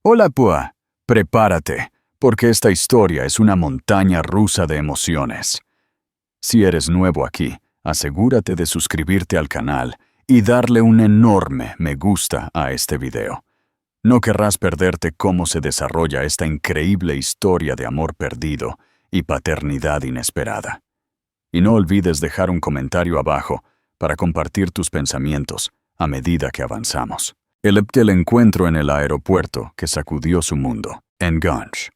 Hola, Pua. Prepárate, porque esta historia es una montaña rusa de emociones. Si eres nuevo aquí, asegúrate de suscribirte al canal y darle un enorme me gusta a este video. No querrás perderte cómo se desarrolla esta increíble historia de amor perdido y paternidad inesperada. Y no olvides dejar un comentario abajo para compartir tus pensamientos a medida que avanzamos. El encuentro en el aeropuerto que sacudió su mundo, en Ganj.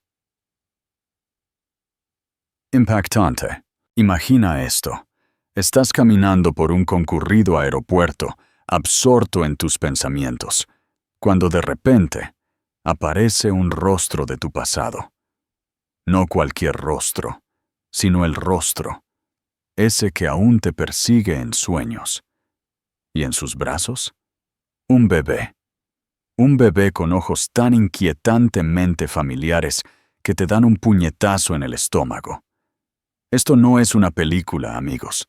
Impactante. Imagina esto. Estás caminando por un concurrido aeropuerto, absorto en tus pensamientos, cuando de repente aparece un rostro de tu pasado. No cualquier rostro, sino el rostro, ese que aún te persigue en sueños. ¿Y en sus brazos? Un bebé. Un bebé con ojos tan inquietantemente familiares que te dan un puñetazo en el estómago. Esto no es una película, amigos.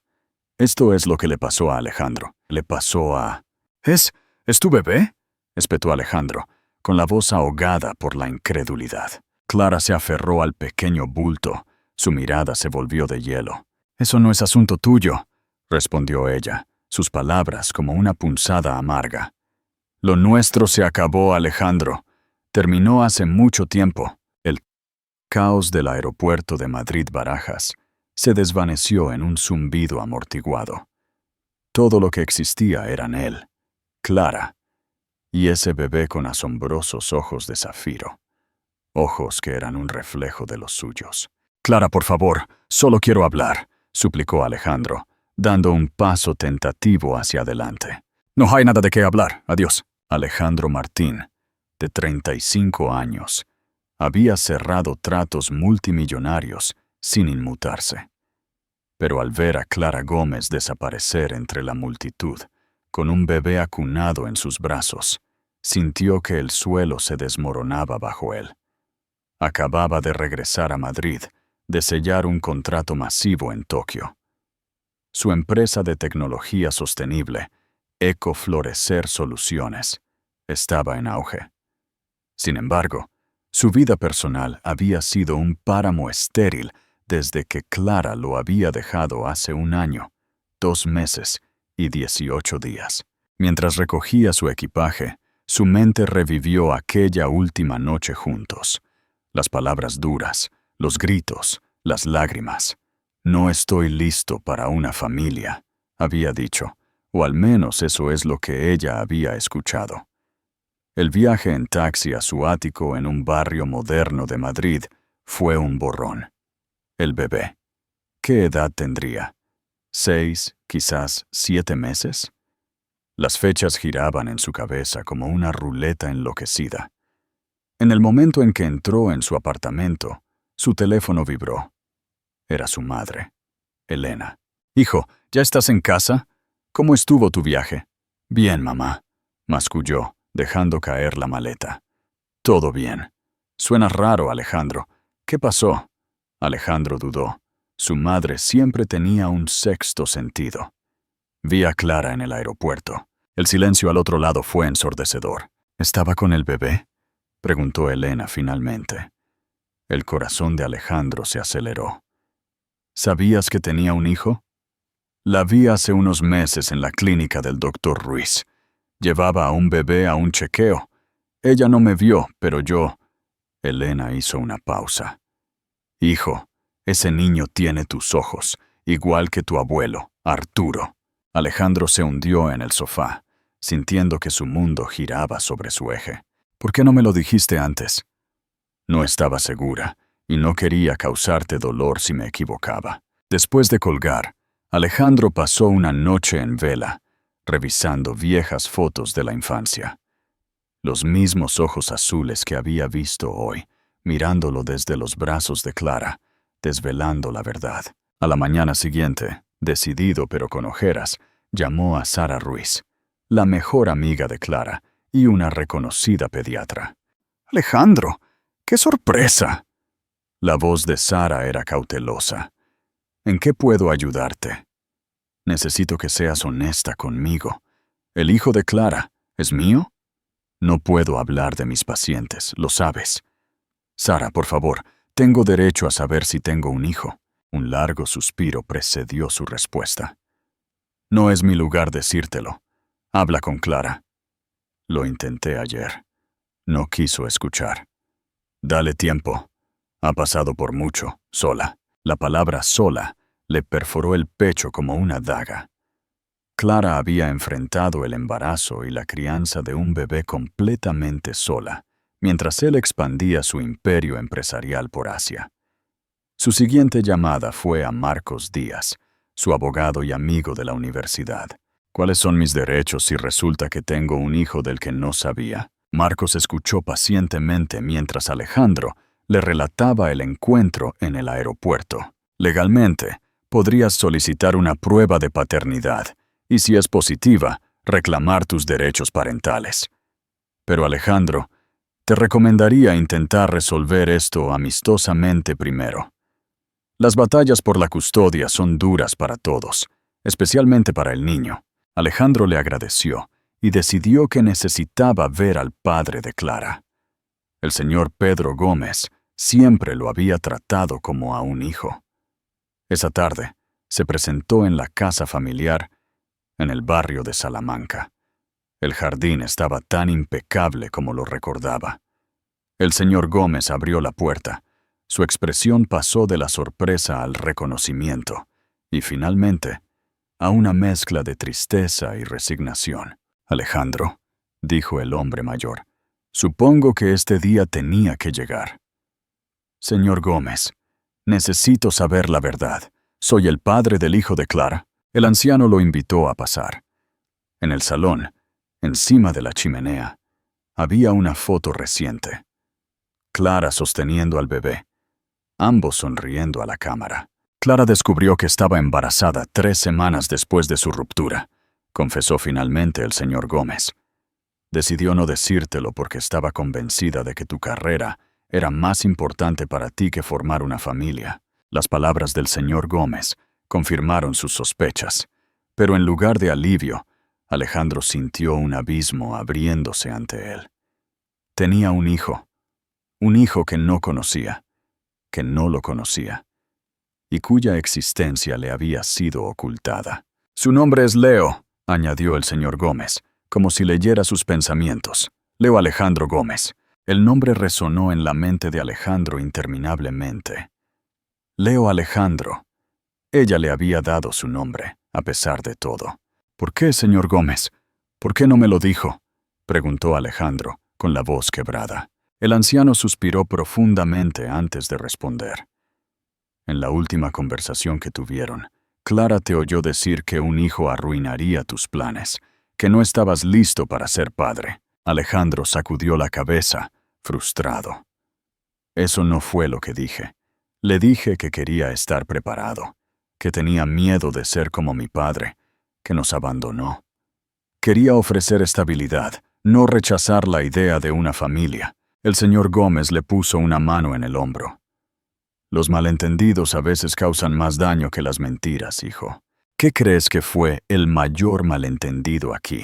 Esto es lo que le pasó a Alejandro. Le pasó a... ¿Es tu bebé?, espetó Alejandro, con la voz ahogada por la incredulidad. Clara se aferró al pequeño bulto. Su mirada se volvió de hielo. «Eso no es asunto tuyo», respondió ella, sus palabras como una punzada amarga. «Lo nuestro se acabó, Alejandro. Terminó hace mucho tiempo». El caos del aeropuerto de Madrid-Barajas se desvaneció en un zumbido amortiguado. Todo lo que existía eran él, Clara, y ese bebé con asombrosos ojos de zafiro. Ojos que eran un reflejo de los suyos. «Clara, por favor, solo quiero hablar», suplicó Alejandro, dando un paso tentativo hacia adelante. «No hay nada de qué hablar. Adiós». Alejandro Martín, de 35 años, había cerrado tratos multimillonarios sin inmutarse. Pero al ver a Clara Gómez desaparecer entre la multitud, con un bebé acunado en sus brazos, sintió que el suelo se desmoronaba bajo él. Acababa de regresar a Madrid, de sellar un contrato masivo en Tokio. Su empresa de tecnología sostenible, Ecoflorecer Soluciones, estaba en auge. Sin embargo, su vida personal había sido un páramo estéril desde que Clara lo había dejado hace 1 año, 2 meses y 18 días. Mientras recogía su equipaje, su mente revivió aquella última noche juntos. Las palabras duras, los gritos, las lágrimas. «No estoy listo para una familia», había dicho, o al menos eso es lo que ella había escuchado. El viaje en taxi a su ático en un barrio moderno de Madrid fue un borrón. El bebé. ¿Qué edad tendría? 6, quizás 7 meses. Las fechas giraban en su cabeza como una ruleta enloquecida. En el momento en que entró en su apartamento, su teléfono vibró. Era su madre, Elena. «Hijo, ¿ya estás en casa? ¿Cómo estuvo tu viaje?» «Bien, mamá», masculló, dejando caer la maleta. «Todo bien». «Suena raro, Alejandro. ¿Qué pasó?» Alejandro dudó. Su madre siempre tenía un sexto sentido. «Vi a Clara en el aeropuerto». El silencio al otro lado fue ensordecedor. «¿Estaba con el bebé?», preguntó Elena finalmente. El corazón de Alejandro se aceleró. «¿Sabías que tenía un hijo?» «La vi hace unos meses en la clínica del doctor Ruiz. Llevaba a un bebé a un chequeo. Ella no me vio, pero yo...» Elena hizo una pausa. «Hijo, ese niño tiene tus ojos, igual que tu abuelo, Arturo». Alejandro se hundió en el sofá, sintiendo que su mundo giraba sobre su eje. «¿Por qué no me lo dijiste antes?» «No estaba segura, y no quería causarte dolor si me equivocaba». Después de colgar, Alejandro pasó una noche en vela, revisando viejas fotos de la infancia. Los mismos ojos azules que había visto hoy, mirándolo desde los brazos de Clara, desvelando la verdad. A la mañana siguiente, decidido pero con ojeras, llamó a Sara Ruiz, la mejor amiga de Clara y una reconocida pediatra. «Alejandro, ¡qué sorpresa!». La voz de Sara era cautelosa. «¿En qué puedo ayudarte?». «Necesito que seas honesta conmigo. ¿El hijo de Clara es mío?». No puedo hablar de mis pacientes, lo sabes. Sara, por favor, tengo derecho a saber si tengo un hijo. Un largo suspiro precedió su respuesta. No es mi lugar decírtelo. Habla con Clara. Lo intenté ayer. No quiso escuchar. Dale tiempo. Ha pasado por mucho, sola. La palabra sola le perforó el pecho como una daga. Clara había enfrentado el embarazo y la crianza de un bebé completamente sola, mientras él expandía su imperio empresarial por Asia. Su siguiente llamada fue a Marcos Díaz, su abogado y amigo de la universidad. ¿Cuáles son mis derechos si resulta que tengo un hijo del que no sabía? Marcos escuchó pacientemente mientras Alejandro le relataba el encuentro en el aeropuerto. Legalmente, podrías solicitar una prueba de paternidad y, si es positiva, reclamar tus derechos parentales. Pero Alejandro, te recomendaría intentar resolver esto amistosamente primero. Las batallas por la custodia son duras para todos, especialmente para el niño. Alejandro le agradeció y decidió que necesitaba ver al padre de Clara. El señor Pedro Gómez siempre lo había tratado como a un hijo. Esa tarde se presentó en la casa familiar en el barrio de Salamanca. El jardín estaba tan impecable como lo recordaba. El señor Gómez abrió la puerta. Su expresión pasó de la sorpresa al reconocimiento y, finalmente, a una mezcla de tristeza y resignación. Alejandro, dijo el hombre mayor, supongo que este día tenía que llegar. Señor Gómez, necesito saber la verdad. Soy el padre del hijo de Clara. El anciano lo invitó a pasar. En el salón, encima de la chimenea, había una foto reciente. Clara sosteniendo al bebé, ambos sonriendo a la cámara. Clara descubrió que estaba embarazada 3 semanas después de su ruptura, confesó finalmente el señor Gómez. Decidió no decírtelo porque estaba convencida de que tu carrera era más importante para ti que formar una familia. Las palabras del señor Gómez confirmaron sus sospechas, pero en lugar de alivio, Alejandro sintió un abismo abriéndose ante él. Tenía un hijo que no conocía, que no lo conocía, y cuya existencia le había sido ocultada. Su nombre es Leo, añadió el señor Gómez, como si leyera sus pensamientos. Leo Alejandro Gómez. El nombre resonó en la mente de Alejandro interminablemente. Leo Alejandro. Ella le había dado su nombre, a pesar de todo. ¿Por qué, señor Gómez? ¿Por qué no me lo dijo?, preguntó Alejandro, con la voz quebrada. El anciano suspiró profundamente antes de responder. En la última conversación que tuvieron, Clara te oyó decir que un hijo arruinaría tus planes, que no estabas listo para ser padre. Alejandro sacudió la cabeza, frustrado. Eso no fue lo que dije. Le dije que quería estar preparado, que tenía miedo de ser como mi padre, que nos abandonó. Quería ofrecer estabilidad, no rechazar la idea de una familia. El señor Gómez le puso una mano en el hombro. Los malentendidos a veces causan más daño que las mentiras, hijo. ¿Qué crees que fue el mayor malentendido aquí?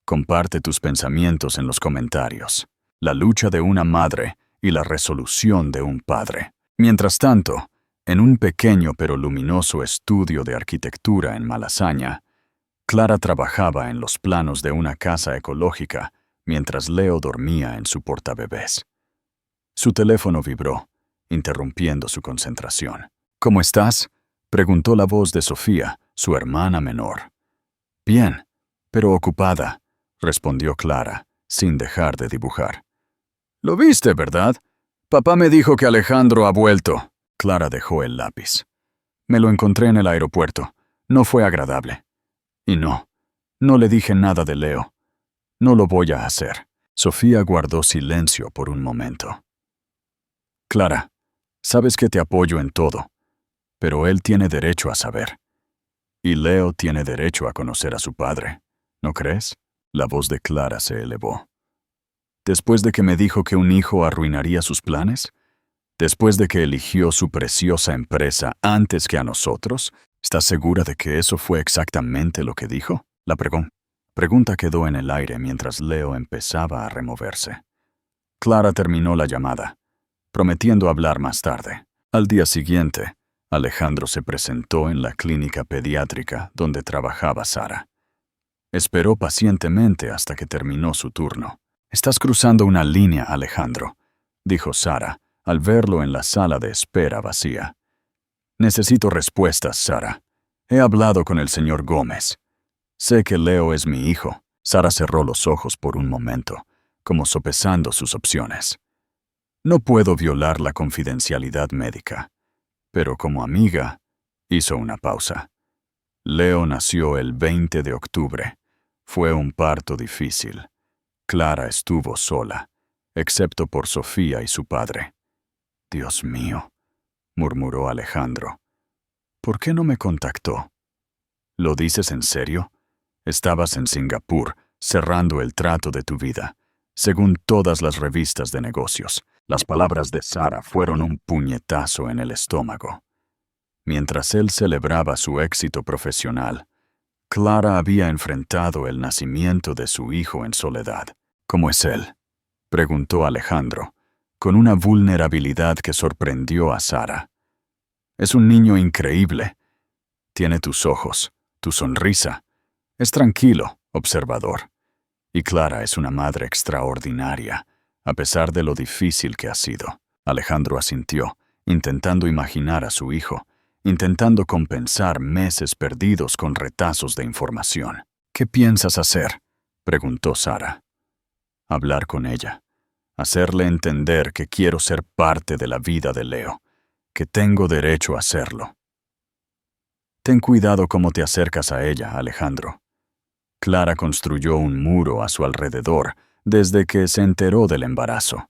Comparte tus pensamientos en los comentarios. La lucha de una madre y la resolución de un padre. Mientras tanto, en un pequeño pero luminoso estudio de arquitectura en Malasaña, Clara trabajaba en los planos de una casa ecológica mientras Leo dormía en su portabebés. Su teléfono vibró, interrumpiendo su concentración. ¿Cómo estás?, preguntó la voz de Sofía, su hermana menor. Bien, pero ocupada, respondió Clara, sin dejar de dibujar. Lo viste, ¿verdad? Papá me dijo que Alejandro ha vuelto. Clara dejó el lápiz. Me lo encontré en el aeropuerto. No fue agradable. Y no le dije nada de Leo. No lo voy a hacer. Sofía guardó silencio por un momento. Clara, sabes que te apoyo en todo, pero él tiene derecho a saber. Y Leo tiene derecho a conocer a su padre, ¿no crees? La voz de Clara se elevó. Después de que me dijo que un hijo arruinaría sus planes, después de que eligió su preciosa empresa antes que a nosotros, ¿estás segura de que eso fue exactamente lo que dijo?, la preguntó. Pregunta quedó en el aire mientras Leo empezaba a removerse. Clara terminó la llamada, prometiendo hablar más tarde. Al día siguiente, Alejandro se presentó en la clínica pediátrica donde trabajaba Sara. Esperó pacientemente hasta que terminó su turno. «Estás cruzando una línea, Alejandro», dijo Sara, al verlo en la sala de espera vacía. «Necesito respuestas, Sara. He hablado con el señor Gómez. Sé que Leo es mi hijo». Sara cerró los ojos por un momento, como sopesando sus opciones. «No puedo violar la confidencialidad médica, pero como amiga», hizo una pausa. «Leo nació el 20 de octubre. Fue un parto difícil. Clara estuvo sola, excepto por Sofía y su padre». «Dios mío», murmuró Alejandro. «¿Por qué no me contactó?» «¿Lo dices en serio? Estabas en Singapur, cerrando el trato de tu vida, según todas las revistas de negocios». Las palabras de Sara fueron un puñetazo en el estómago. Mientras él celebraba su éxito profesional, Clara había enfrentado el nacimiento de su hijo en soledad. «¿Cómo es él?», preguntó Alejandro, con una vulnerabilidad que sorprendió a Sara. «Es un niño increíble. Tiene tus ojos, tu sonrisa. Es tranquilo, observador. Y Clara es una madre extraordinaria, a pesar de lo difícil que ha sido». Alejandro asintió, intentando imaginar a su hijo, intentando compensar meses perdidos con retazos de información. «¿Qué piensas hacer?», preguntó Sara. «Hablar con ella. Hacerle entender que quiero ser parte de la vida de Leo, que tengo derecho a hacerlo». «Ten cuidado cómo te acercas a ella, Alejandro». Clara construyó un muro a su alrededor desde que se enteró del embarazo.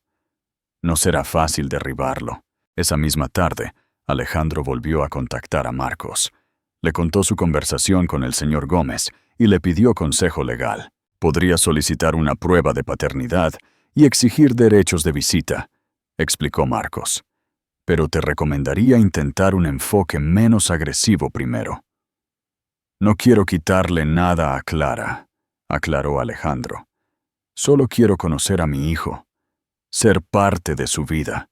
No será fácil derribarlo. Esa misma tarde, Alejandro volvió a contactar a Marcos. Le contó su conversación con el señor Gómez y le pidió consejo legal. «Podría solicitar una prueba de paternidad y exigir derechos de visita», explicó Marcos. «Pero te recomendaría intentar un enfoque menos agresivo primero». «No quiero quitarle nada a Clara», aclaró Alejandro. «Solo quiero conocer a mi hijo, ser parte de su vida».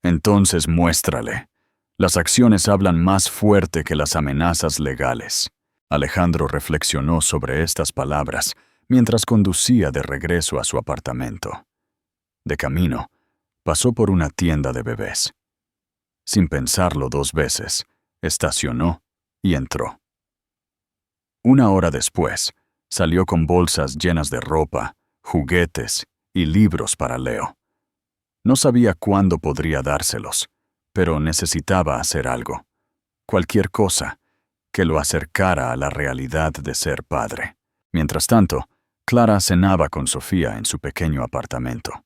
«Entonces muéstrale. Las acciones hablan más fuerte que las amenazas legales». Alejandro reflexionó sobre estas palabras mientras conducía de regreso a su apartamento. De camino, pasó por una tienda de bebés. Sin pensarlo 2 veces, estacionó y entró. Una hora después, salió con bolsas llenas de ropa, juguetes y libros para Leo. No sabía cuándo podría dárselos, pero necesitaba hacer algo, cualquier cosa, que lo acercara a la realidad de ser padre. Mientras tanto, Clara cenaba con Sofía en su pequeño apartamento.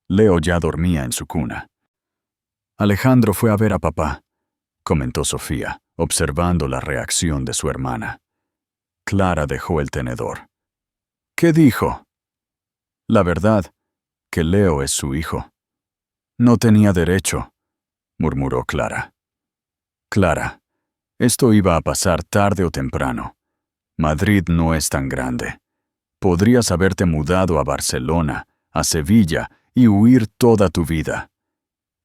Leo ya dormía en su cuna. «Alejandro fue a ver a papá», comentó Sofía, observando la reacción de su hermana. Clara dejó el tenedor. «¿Qué dijo?» «La verdad, que Leo es su hijo». «No tenía derecho», murmuró Clara. «Clara, esto iba a pasar tarde o temprano. Madrid no es tan grande. Podrías haberte mudado a Barcelona, a Sevilla y huir toda tu vida.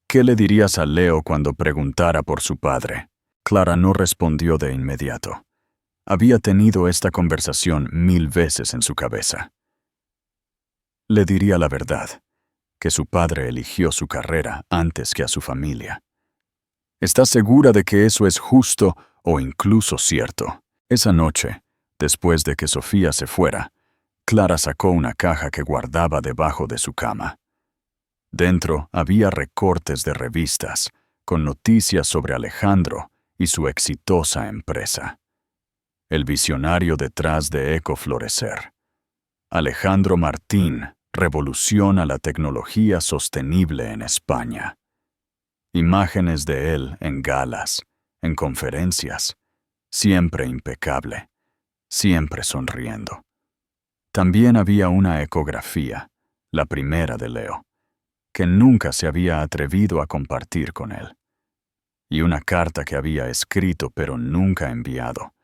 ¿Qué le dirías a Leo cuando preguntara por su padre?» Clara no respondió de inmediato. Había tenido esta conversación 1000 veces en su cabeza. Le diría la verdad, que su padre eligió su carrera antes que a su familia. ¿Estás segura de que eso es justo o incluso cierto? Esa noche, después de que Sofía se fuera, Clara sacó una caja que guardaba debajo de su cama. Dentro había recortes de revistas, con noticias sobre Alejandro y su exitosa empresa. El visionario detrás de Ecoflorecer. Alejandro Martín revoluciona la tecnología sostenible en España. Imágenes de él en galas, en conferencias, siempre impecable, siempre sonriendo. También había una ecografía, la primera de Leo, que nunca se había atrevido a compartir con él, y una carta que había escrito pero nunca enviado,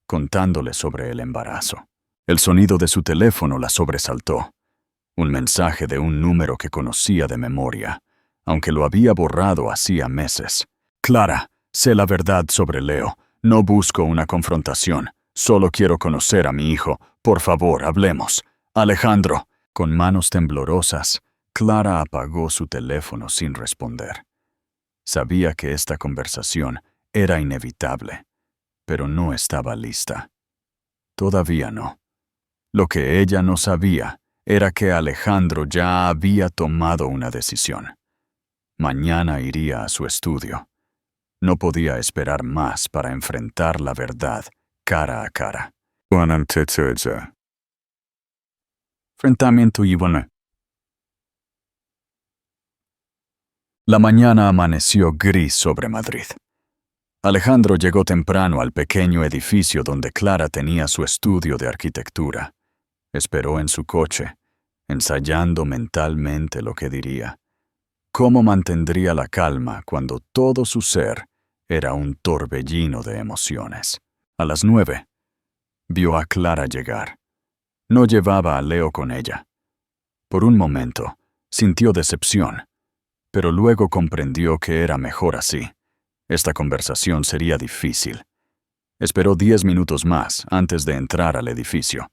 contándole sobre el embarazo. El sonido de su teléfono la sobresaltó. Un mensaje de un número que conocía de memoria, aunque lo había borrado hacía meses. Clara, sé la verdad sobre Leo. No busco una confrontación. Solo quiero conocer a mi hijo. Por favor, hablemos. Alejandro. Con manos temblorosas, Clara apagó su teléfono sin responder. Sabía que esta conversación era inevitable, pero no estaba lista. Todavía no. Lo que ella no sabía era que Alejandro ya había tomado una decisión. Mañana iría a su estudio. No podía esperar más para enfrentar la verdad cara a cara. Enfrentamiento y bueno. La mañana amaneció gris sobre Madrid. Alejandro llegó temprano al pequeño edificio donde Clara tenía su estudio de arquitectura. Esperó en su coche, ensayando mentalmente lo que diría. ¿Cómo mantendría la calma cuando todo su ser era un torbellino de emociones? A las 9, vio a Clara llegar. No llevaba a Leo con ella. Por un momento, sintió decepción, pero luego comprendió que era mejor así. Esta conversación sería difícil. Esperó 10 minutos más antes de entrar al edificio.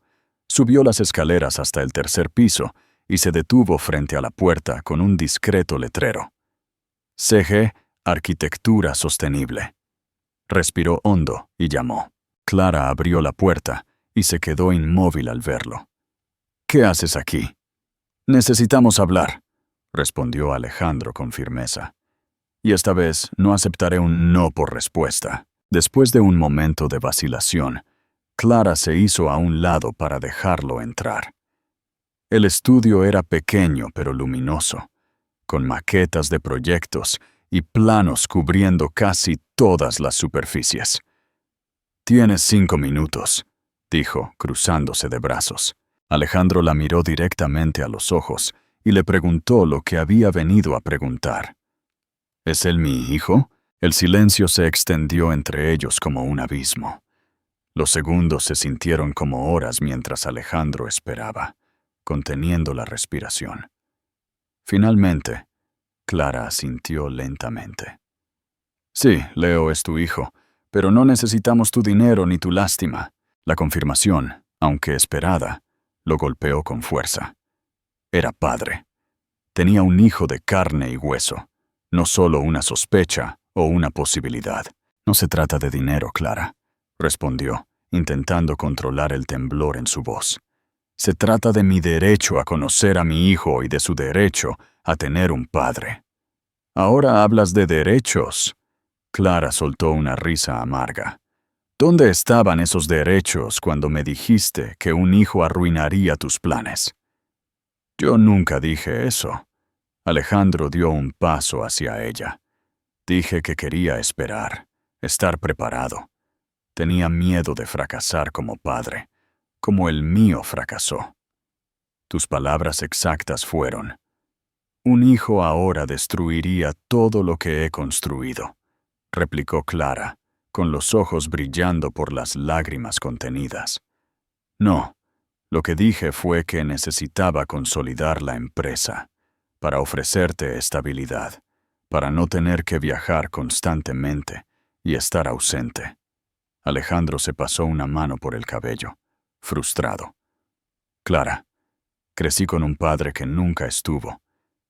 Subió las escaleras hasta el tercer piso y se detuvo frente a la puerta con un discreto letrero. CG Arquitectura Sostenible. Respiró hondo y llamó. Clara abrió la puerta y se quedó inmóvil al verlo. ¿Qué haces aquí? Necesitamos hablar, respondió Alejandro con firmeza. Y esta vez no aceptaré un no por respuesta. Después de un momento de vacilación, Clara se hizo a un lado para dejarlo entrar. El estudio era pequeño pero luminoso, con maquetas de proyectos y planos cubriendo casi todas las superficies. «Tienes 5 minutos», dijo, cruzándose de brazos. Alejandro la miró directamente a los ojos y le preguntó lo que había venido a preguntar. ¿Es él mi hijo? El silencio se extendió entre ellos como un abismo. Los segundos se sintieron como horas mientras Alejandro esperaba, conteniendo la respiración. Finalmente, Clara asintió lentamente. «Sí, Leo es tu hijo, pero no necesitamos tu dinero ni tu lástima». La confirmación, aunque esperada, lo golpeó con fuerza. Era padre. Tenía un hijo de carne y hueso, no solo una sospecha o una posibilidad. «No se trata de dinero, Clara», respondió, intentando controlar el temblor en su voz. «Se trata de mi derecho a conocer a mi hijo y de su derecho a tener un padre». «Ahora hablas de derechos». Clara soltó una risa amarga. «¿Dónde estaban esos derechos cuando me dijiste que un hijo arruinaría tus planes?» «Yo nunca dije eso». Alejandro dio un paso hacia ella. «Dije que quería esperar, estar preparado. Tenía miedo de fracasar como padre, como el mío fracasó». Tus palabras exactas fueron: «Un hijo ahora destruiría todo lo que he construido», replicó Clara, con los ojos brillando por las lágrimas contenidas. «No, lo que dije fue que necesitaba consolidar la empresa, para ofrecerte estabilidad, para no tener que viajar constantemente y estar ausente». Alejandro se pasó una mano por el cabello, frustrado. «Clara, crecí con un padre que nunca estuvo,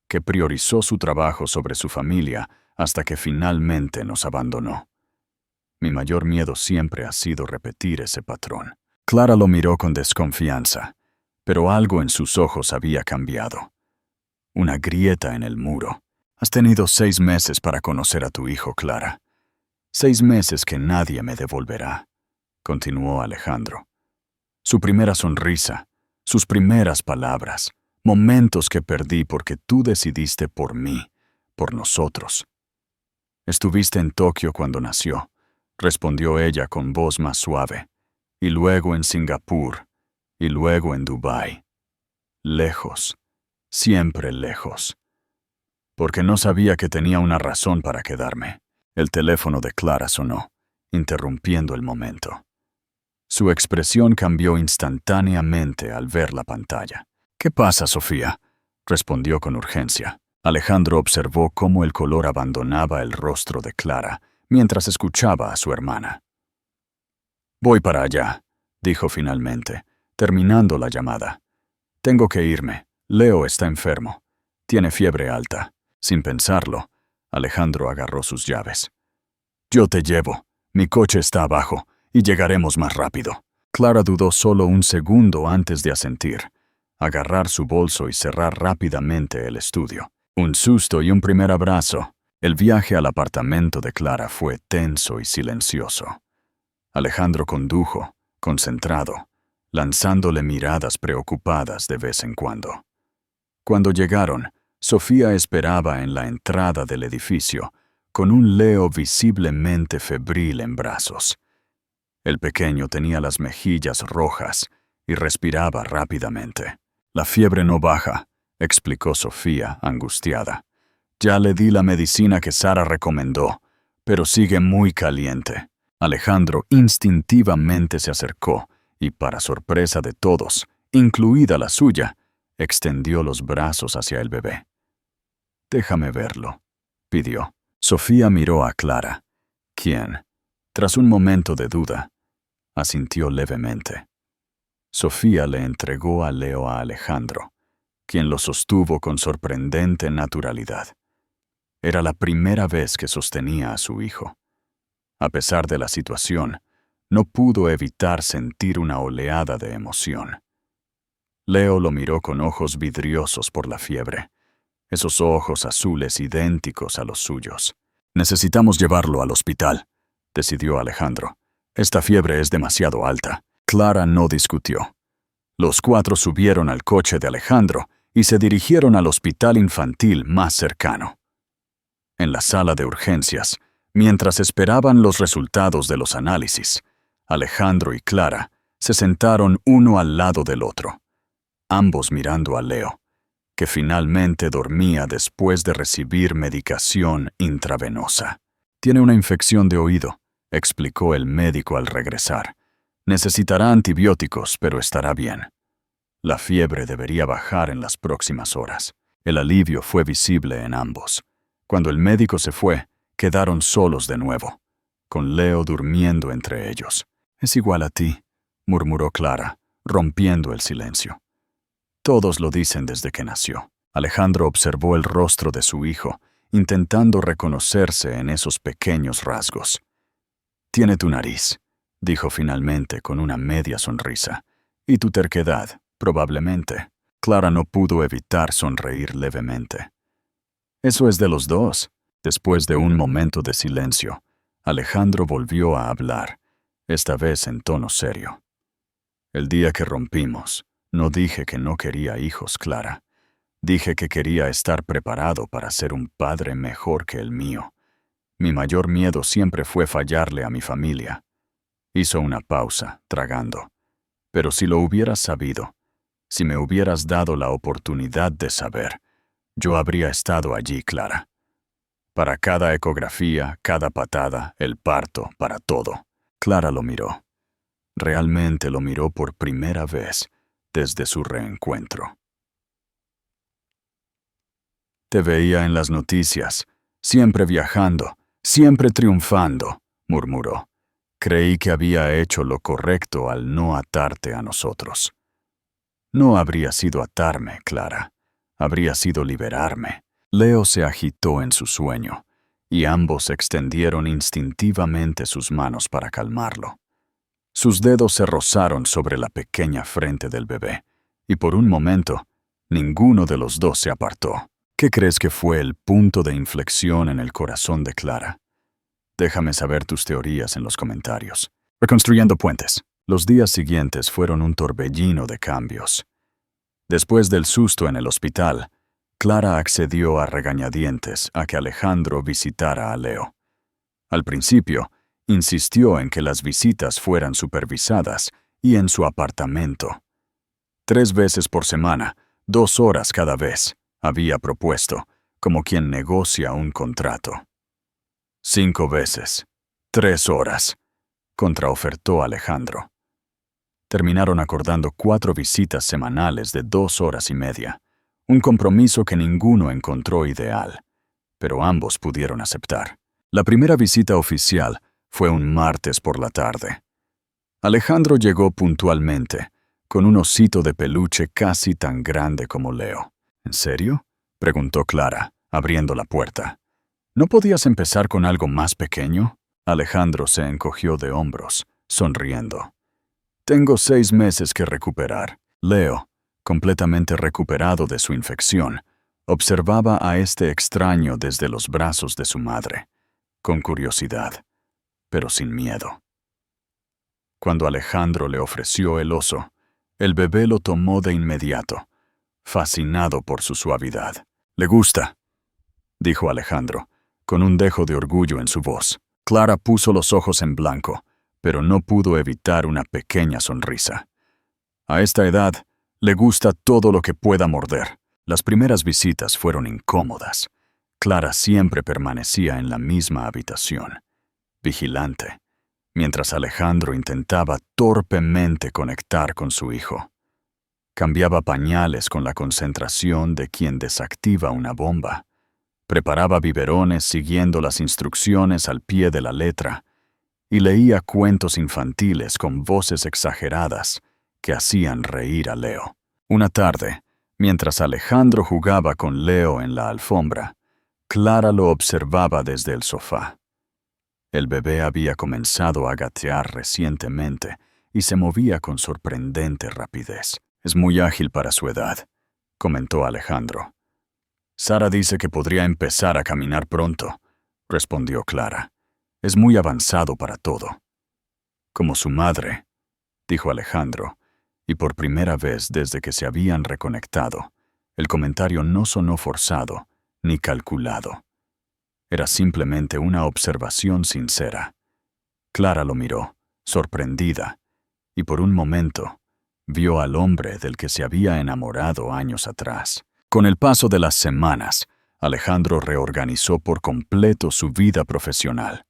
que priorizó su trabajo sobre su familia hasta que finalmente nos abandonó. Mi mayor miedo siempre ha sido repetir ese patrón». Clara lo miró con desconfianza, pero algo en sus ojos había cambiado. Una grieta en el muro. «Has tenido 6 meses para conocer a tu hijo, Clara. 6 meses que nadie me devolverá», continuó Alejandro. «Su primera sonrisa, sus primeras palabras, momentos que perdí porque tú decidiste por mí, por nosotros». «Estuviste en Tokio cuando nació», respondió ella con voz más suave, «y luego en Singapur, y luego en Dubái. Lejos, siempre lejos». Porque no sabía que tenía una razón para quedarme. El teléfono de Clara sonó, interrumpiendo el momento. Su expresión cambió instantáneamente al ver la pantalla. «¿Qué pasa, Sofía?», respondió con urgencia. Alejandro observó cómo el color abandonaba el rostro de Clara mientras escuchaba a su hermana. «Voy para allá», dijo finalmente, terminando la llamada. «Tengo que irme. Leo está enfermo. Tiene fiebre alta». Sin pensarlo, Alejandro agarró sus llaves. «Yo te llevo. Mi coche está abajo y llegaremos más rápido». Clara dudó solo un segundo antes de asentir, agarrar su bolso y cerrar rápidamente el estudio. Un susto y un primer abrazo. El viaje al apartamento de Clara fue tenso y silencioso. Alejandro condujo, concentrado, lanzándole miradas preocupadas de vez en cuando. Cuando llegaron, Sofía esperaba en la entrada del edificio, con un Leo visiblemente febril en brazos. El pequeño tenía las mejillas rojas y respiraba rápidamente. «La fiebre no baja», explicó Sofía, angustiada. «Ya le di la medicina que Sara recomendó, pero sigue muy caliente». Alejandro instintivamente se acercó y, para sorpresa de todos, incluida la suya, extendió los brazos hacia el bebé. «Déjame verlo», pidió. Sofía miró a Clara, quien, tras un momento de duda, asintió levemente. Sofía le entregó a Leo a Alejandro, quien lo sostuvo con sorprendente naturalidad. Era la primera vez que sostenía a su hijo. A pesar de la situación, no pudo evitar sentir una oleada de emoción. Leo lo miró con ojos vidriosos por la fiebre, esos ojos azules idénticos a los suyos. «Necesitamos llevarlo al hospital», decidió Alejandro. «Esta fiebre es demasiado alta». Clara no discutió. Los cuatro subieron al coche de Alejandro y se dirigieron al hospital infantil más cercano. En la sala de urgencias, mientras esperaban los resultados de los análisis, Alejandro y Clara se sentaron uno al lado del otro, ambos mirando a Leo, que finalmente dormía después de recibir medicación intravenosa. «Tiene una infección de oído», explicó el médico al regresar. «Necesitará antibióticos, pero estará bien. La fiebre debería bajar en las próximas horas». El alivio fue visible en ambos. Cuando el médico se fue, quedaron solos de nuevo, con Leo durmiendo entre ellos. «Es igual a ti», murmuró Clara, rompiendo el silencio. «Todos lo dicen desde que nació». Alejandro observó el rostro de su hijo, intentando reconocerse en esos pequeños rasgos. «Tiene tu nariz», dijo finalmente con una media sonrisa. «Y tu terquedad, probablemente». Clara no pudo evitar sonreír levemente. «Eso es de los dos». Después de un momento de silencio, Alejandro volvió a hablar, esta vez en tono serio. «El día que rompimos, no dije que no quería hijos, Clara. Dije que quería estar preparado para ser un padre mejor que el mío. Mi mayor miedo siempre fue fallarle a mi familia». Hizo una pausa, tragando. «Pero si lo hubieras sabido, si me hubieras dado la oportunidad de saber, yo habría estado allí, Clara. Para cada ecografía, cada patada, el parto, para todo». Clara lo miró. Realmente lo miró por primera vez desde su reencuentro. «Te veía en las noticias, siempre viajando, siempre triunfando», murmuró. «Creí que había hecho lo correcto al no atarte a nosotros». «No habría sido atarme, Clara. Habría sido liberarme». Leo se agitó en su sueño, y ambos extendieron instintivamente sus manos para calmarlo. Sus dedos se rozaron sobre la pequeña frente del bebé, y por un momento, ninguno de los dos se apartó. ¿Qué crees que fue el punto de inflexión en el corazón de Clara? Déjame saber tus teorías en los comentarios. Reconstruyendo puentes. Los días siguientes fueron un torbellino de cambios. Después del susto en el hospital, Clara accedió a regañadientes a que Alejandro visitara a Leo. Al principio, insistió en que las visitas fueran supervisadas y en su apartamento. 3 veces por semana, 2 horas cada vez, había propuesto, como quien negocia un contrato. 5 veces, 3 horas, contraofertó Alejandro. Terminaron acordando 4 visitas semanales de 2 horas y media, un compromiso que ninguno encontró ideal, pero ambos pudieron aceptar. La primera visita oficial fue un martes por la tarde. Alejandro llegó puntualmente, con un osito de peluche casi tan grande como Leo. ¿En serio?, preguntó Clara, abriendo la puerta. ¿No podías empezar con algo más pequeño? Alejandro se encogió de hombros, sonriendo. Tengo 6 meses que recuperar. Leo, completamente recuperado de su infección, observaba a este extraño desde los brazos de su madre, con curiosidad, pero sin miedo. Cuando Alejandro le ofreció el oso, el bebé lo tomó de inmediato, fascinado por su suavidad. «¿Le gusta?», dijo Alejandro, con un dejo de orgullo en su voz. Clara puso los ojos en blanco, pero no pudo evitar una pequeña sonrisa. A esta edad, le gusta todo lo que pueda morder. Las primeras visitas fueron incómodas. Clara siempre permanecía en la misma habitación, vigilante, mientras Alejandro intentaba torpemente conectar con su hijo. Cambiaba pañales con la concentración de quien desactiva una bomba. Preparaba biberones siguiendo las instrucciones al pie de la letra y leía cuentos infantiles con voces exageradas que hacían reír a Leo. Una tarde, mientras Alejandro jugaba con Leo en la alfombra, Clara lo observaba desde el sofá. El bebé había comenzado a gatear recientemente y se movía con sorprendente rapidez. «Es muy ágil para su edad», comentó Alejandro. «Sara dice que podría empezar a caminar pronto», respondió Clara. «Es muy avanzado para todo». «Como su madre», dijo Alejandro, y por primera vez desde que se habían reconectado, el comentario no sonó forzado ni calculado. Era simplemente una observación sincera. Clara lo miró, sorprendida, y por un momento vio al hombre del que se había enamorado años atrás. Con el paso de las semanas, Alejandro reorganizó por completo su vida profesional.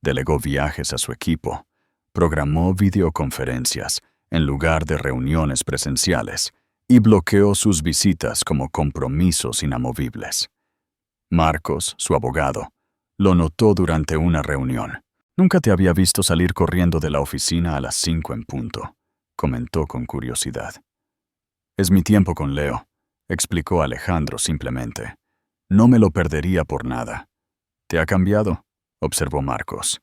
Delegó viajes a su equipo, programó videoconferencias en lugar de reuniones presenciales y bloqueó sus visitas como compromisos inamovibles. Marcos, su abogado, lo notó durante una reunión. «Nunca te había visto salir corriendo de la oficina a las 5 en punto», comentó con curiosidad. «Es mi tiempo con Leo», explicó Alejandro simplemente. «No me lo perdería por nada». «¿Te ha cambiado?», observó Marcos.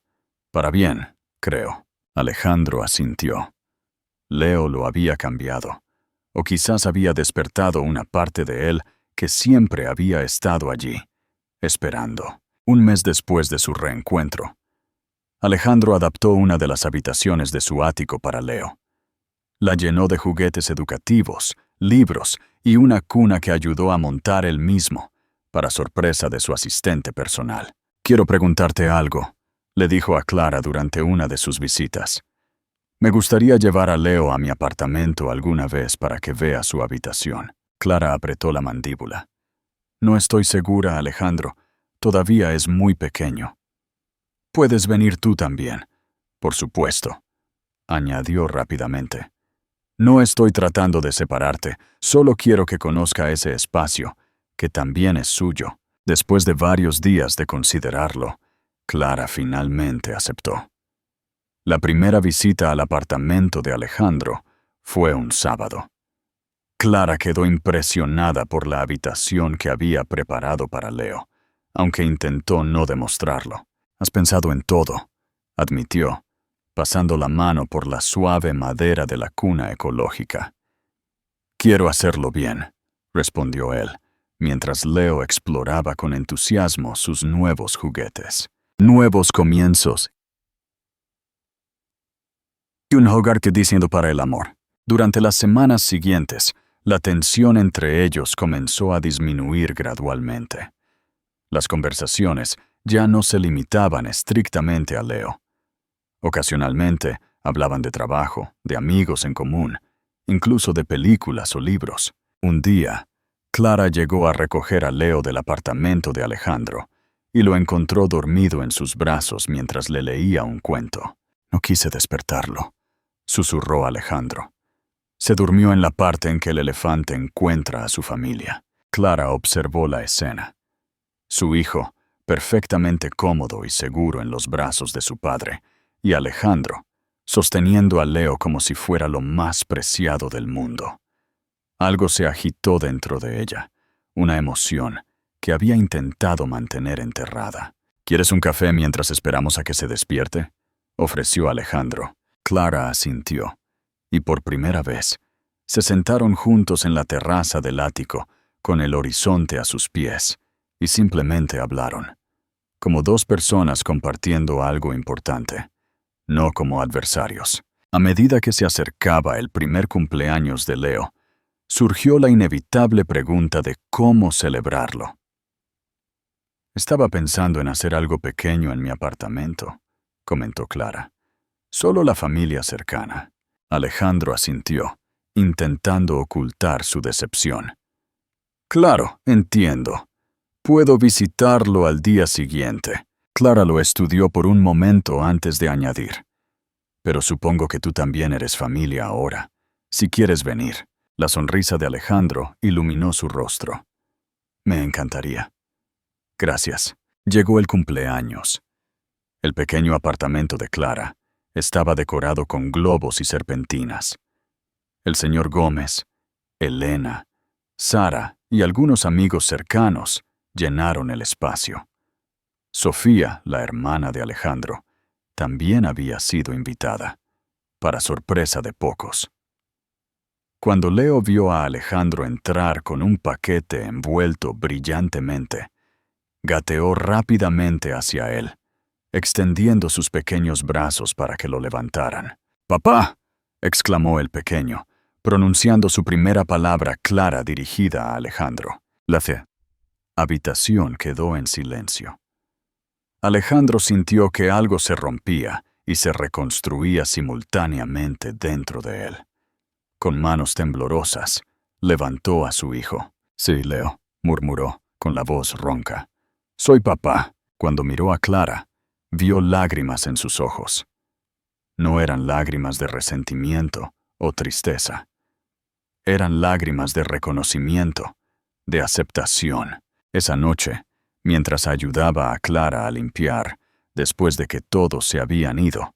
«Para bien, creo». Alejandro asintió. Leo lo había cambiado, o quizás había despertado una parte de él que siempre había estado allí, esperando. Un mes después de su reencuentro, Alejandro adaptó una de las habitaciones de su ático para Leo. La llenó de juguetes educativos, libros y una cuna que ayudó a montar él mismo, para sorpresa de su asistente personal. «Quiero preguntarte algo», le dijo a Clara durante una de sus visitas. «Me gustaría llevar a Leo a mi apartamento alguna vez para que vea su habitación». Clara apretó la mandíbula. «No estoy segura, Alejandro. Todavía es muy pequeño». «Puedes venir tú también, por supuesto», añadió rápidamente. «No estoy tratando de separarte, solo quiero que conozca ese espacio, que también es suyo». Después de varios días de considerarlo, Clara finalmente aceptó. La primera visita al apartamento de Alejandro fue un sábado. Clara quedó impresionada por la habitación que había preparado para Leo, aunque intentó no demostrarlo. «Has pensado en todo», admitió, pasando la mano por la suave madera de la cuna ecológica. «Quiero hacerlo bien», respondió él, mientras Leo exploraba con entusiasmo sus nuevos juguetes. Nuevos comienzos y un hogar que diciendo para el amor. Durante las semanas siguientes, la tensión entre ellos comenzó a disminuir gradualmente. Las conversaciones ya no se limitaban estrictamente a Leo. Ocasionalmente hablaban de trabajo, de amigos en común, incluso de películas o libros. Un día, Clara llegó a recoger a Leo del apartamento de Alejandro y lo encontró dormido en sus brazos mientras le leía un cuento. «No quise despertarlo», susurró Alejandro. Se durmió en la parte en que el elefante encuentra a su familia. Clara observó la escena. Su hijo, perfectamente cómodo y seguro en los brazos de su padre, y Alejandro, sosteniendo a Leo como si fuera lo más preciado del mundo. Algo se agitó dentro de ella, una emoción que había intentado mantener enterrada. ¿Quieres un café mientras esperamos a que se despierte?, ofreció Alejandro. Clara asintió, y por primera vez, se sentaron juntos en la terraza del ático, con el horizonte a sus pies, y simplemente hablaron, como dos personas compartiendo algo importante, no como adversarios. A medida que se acercaba el primer cumpleaños de Leo, surgió la inevitable pregunta de cómo celebrarlo. Estaba pensando en hacer algo pequeño en mi apartamento, comentó Clara. Solo la familia cercana. Alejandro asintió, intentando ocultar su decepción. Claro, entiendo. Puedo visitarlo al día siguiente. Clara lo estudió por un momento antes de añadir. Pero supongo que tú también eres familia ahora. Si quieres venir. La sonrisa de Alejandro iluminó su rostro. Me encantaría. Gracias. Llegó el cumpleaños. El pequeño apartamento de Clara estaba decorado con globos y serpentinas. El señor Gómez, Elena, Sara y algunos amigos cercanos llenaron el espacio. Sofía, la hermana de Alejandro, también había sido invitada, para sorpresa de pocos. Cuando Leo vio a Alejandro entrar con un paquete envuelto brillantemente, gateó rápidamente hacia él, extendiendo sus pequeños brazos para que lo levantaran. ¡Papá!, exclamó el pequeño, pronunciando su primera palabra clara dirigida a Alejandro. La habitación quedó en silencio. Alejandro sintió que algo se rompía y se reconstruía simultáneamente dentro de él. Con manos temblorosas, levantó a su hijo. Sí, Leo, murmuró, con la voz ronca. Soy papá. Cuando miró a Clara, vio lágrimas en sus ojos. No eran lágrimas de resentimiento o tristeza. Eran lágrimas de reconocimiento, de aceptación. Esa noche, mientras ayudaba a Clara a limpiar, después de que todos se habían ido,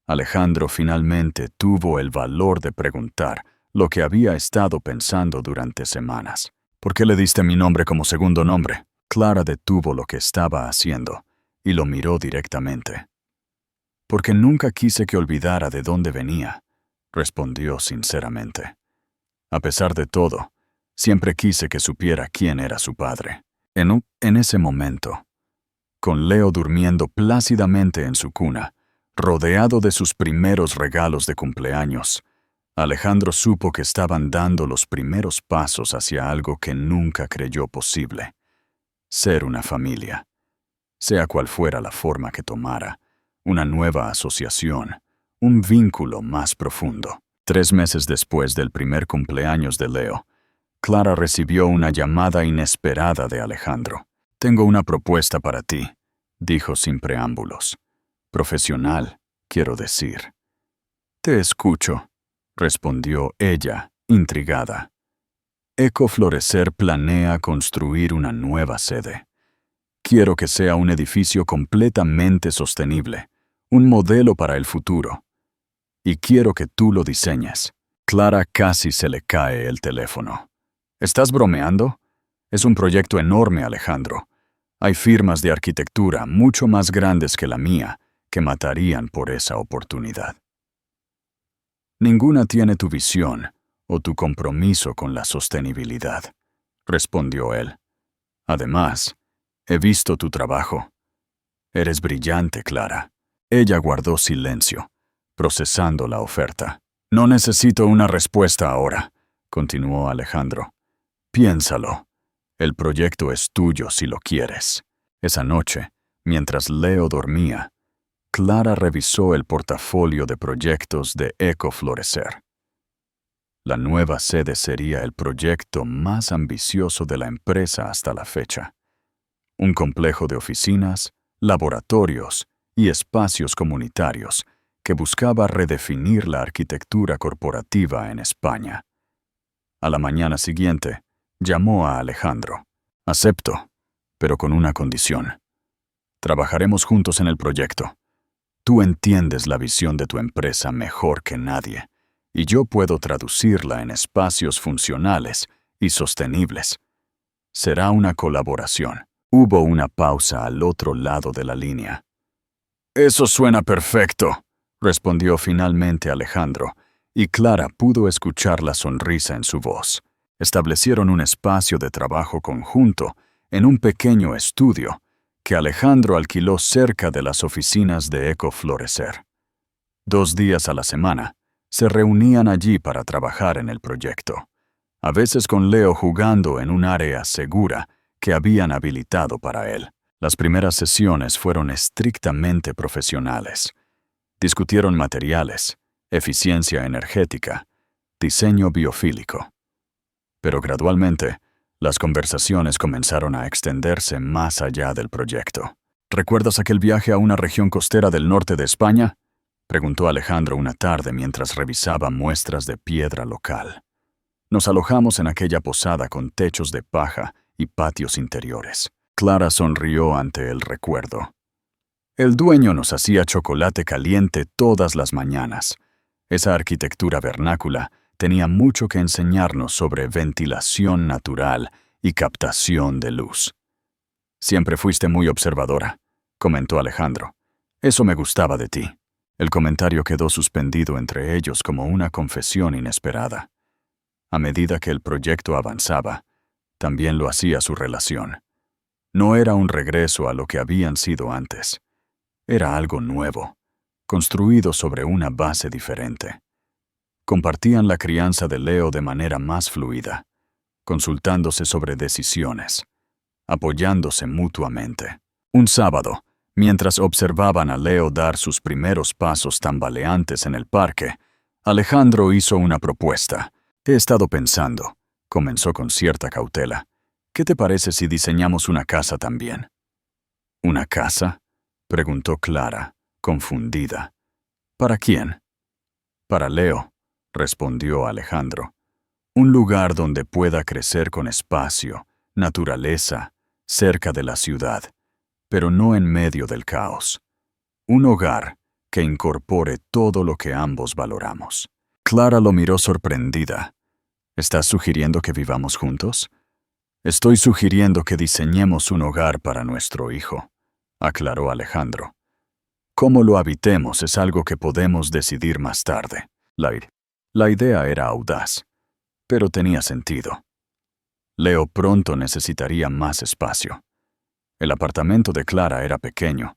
Alejandro finalmente tuvo el valor de preguntar lo que había estado pensando durante semanas. ¿Por qué le diste mi nombre como segundo nombre? Clara detuvo lo que estaba haciendo y lo miró directamente. Porque nunca quise que olvidara de dónde venía, respondió sinceramente. A pesar de todo, siempre quise que supiera quién era su padre. En ese momento, con Leo durmiendo plácidamente en su cuna, rodeado de sus primeros regalos de cumpleaños, Alejandro supo que estaban dando los primeros pasos hacia algo que nunca creyó posible: ser una familia. Sea cual fuera la forma que tomara, una nueva asociación, un vínculo más profundo. 3 meses después del primer cumpleaños de Leo, Clara recibió una llamada inesperada de Alejandro. Tengo una propuesta para ti, dijo sin preámbulos. Profesional, quiero decir. Te escucho, respondió ella, intrigada. Ecoflorecer planea construir una nueva sede. Quiero que sea un edificio completamente sostenible, un modelo para el futuro. Y quiero que tú lo diseñes. Clara casi se le cae el teléfono. ¿Estás bromeando? Es un proyecto enorme, Alejandro. Hay firmas de arquitectura mucho más grandes que la mía que matarían por esa oportunidad. Ninguna tiene tu visión o tu compromiso con la sostenibilidad, respondió él. Además, he visto tu trabajo. Eres brillante, Clara. Ella guardó silencio, procesando la oferta. No necesito una respuesta ahora, continuó Alejandro. Piénsalo. El proyecto es tuyo si lo quieres. Esa noche, mientras Leo dormía, Clara revisó el portafolio de proyectos de Ecoflorecer. La nueva sede sería el proyecto más ambicioso de la empresa hasta la fecha. Un complejo de oficinas, laboratorios y espacios comunitarios que buscaba redefinir la arquitectura corporativa en España. A la mañana siguiente, llamó a Alejandro. Acepto, pero con una condición. Trabajaremos juntos en el proyecto. Tú entiendes la visión de tu empresa mejor que nadie, y yo puedo traducirla en espacios funcionales y sostenibles. Será una colaboración. Hubo una pausa al otro lado de la línea. Eso suena perfecto, respondió finalmente Alejandro, y Clara pudo escuchar la sonrisa en su voz. Establecieron un espacio de trabajo conjunto en un pequeño estudio que Alejandro alquiló cerca de las oficinas de Ecoflorecer. 2 días a la semana se reunían allí para trabajar en el proyecto, a veces con Leo jugando en un área segura que habían habilitado para él. Las primeras sesiones fueron estrictamente profesionales. Discutieron materiales, eficiencia energética, diseño biofílico. Pero gradualmente, las conversaciones comenzaron a extenderse más allá del proyecto. ¿Recuerdas aquel viaje a una región costera del norte de España?, preguntó Alejandro una tarde mientras revisaba muestras de piedra local. Nos alojamos en aquella posada con techos de paja y patios interiores. Clara sonrió ante el recuerdo. El dueño nos hacía chocolate caliente todas las mañanas. Esa arquitectura vernácula tenía mucho que enseñarnos sobre ventilación natural y captación de luz. Siempre fuiste muy observadora, comentó Alejandro. Eso me gustaba de ti. El comentario quedó suspendido entre ellos como una confesión inesperada. A medida que el proyecto avanzaba, también lo hacía su relación. No era un regreso a lo que habían sido antes. Era algo nuevo, construido sobre una base diferente. Compartían la crianza de Leo de manera más fluida, consultándose sobre decisiones, apoyándose mutuamente. Un sábado, mientras observaban a Leo dar sus primeros pasos tambaleantes en el parque, Alejandro hizo una propuesta. He estado pensando, comenzó con cierta cautela. ¿Qué te parece si diseñamos una casa también? ¿Una casa?, preguntó Clara, confundida. ¿Para quién? Para Leo, respondió Alejandro. Un lugar donde pueda crecer con espacio, naturaleza, cerca de la ciudad, pero no en medio del caos. Un hogar que incorpore todo lo que ambos valoramos. Clara lo miró sorprendida. ¿Estás sugiriendo que vivamos juntos? Estoy sugiriendo que diseñemos un hogar para nuestro hijo, aclaró Alejandro. Cómo lo habitemos es algo que podemos decidir más tarde. La idea era audaz, pero tenía sentido. Leo pronto necesitaría más espacio. El apartamento de Clara era pequeño,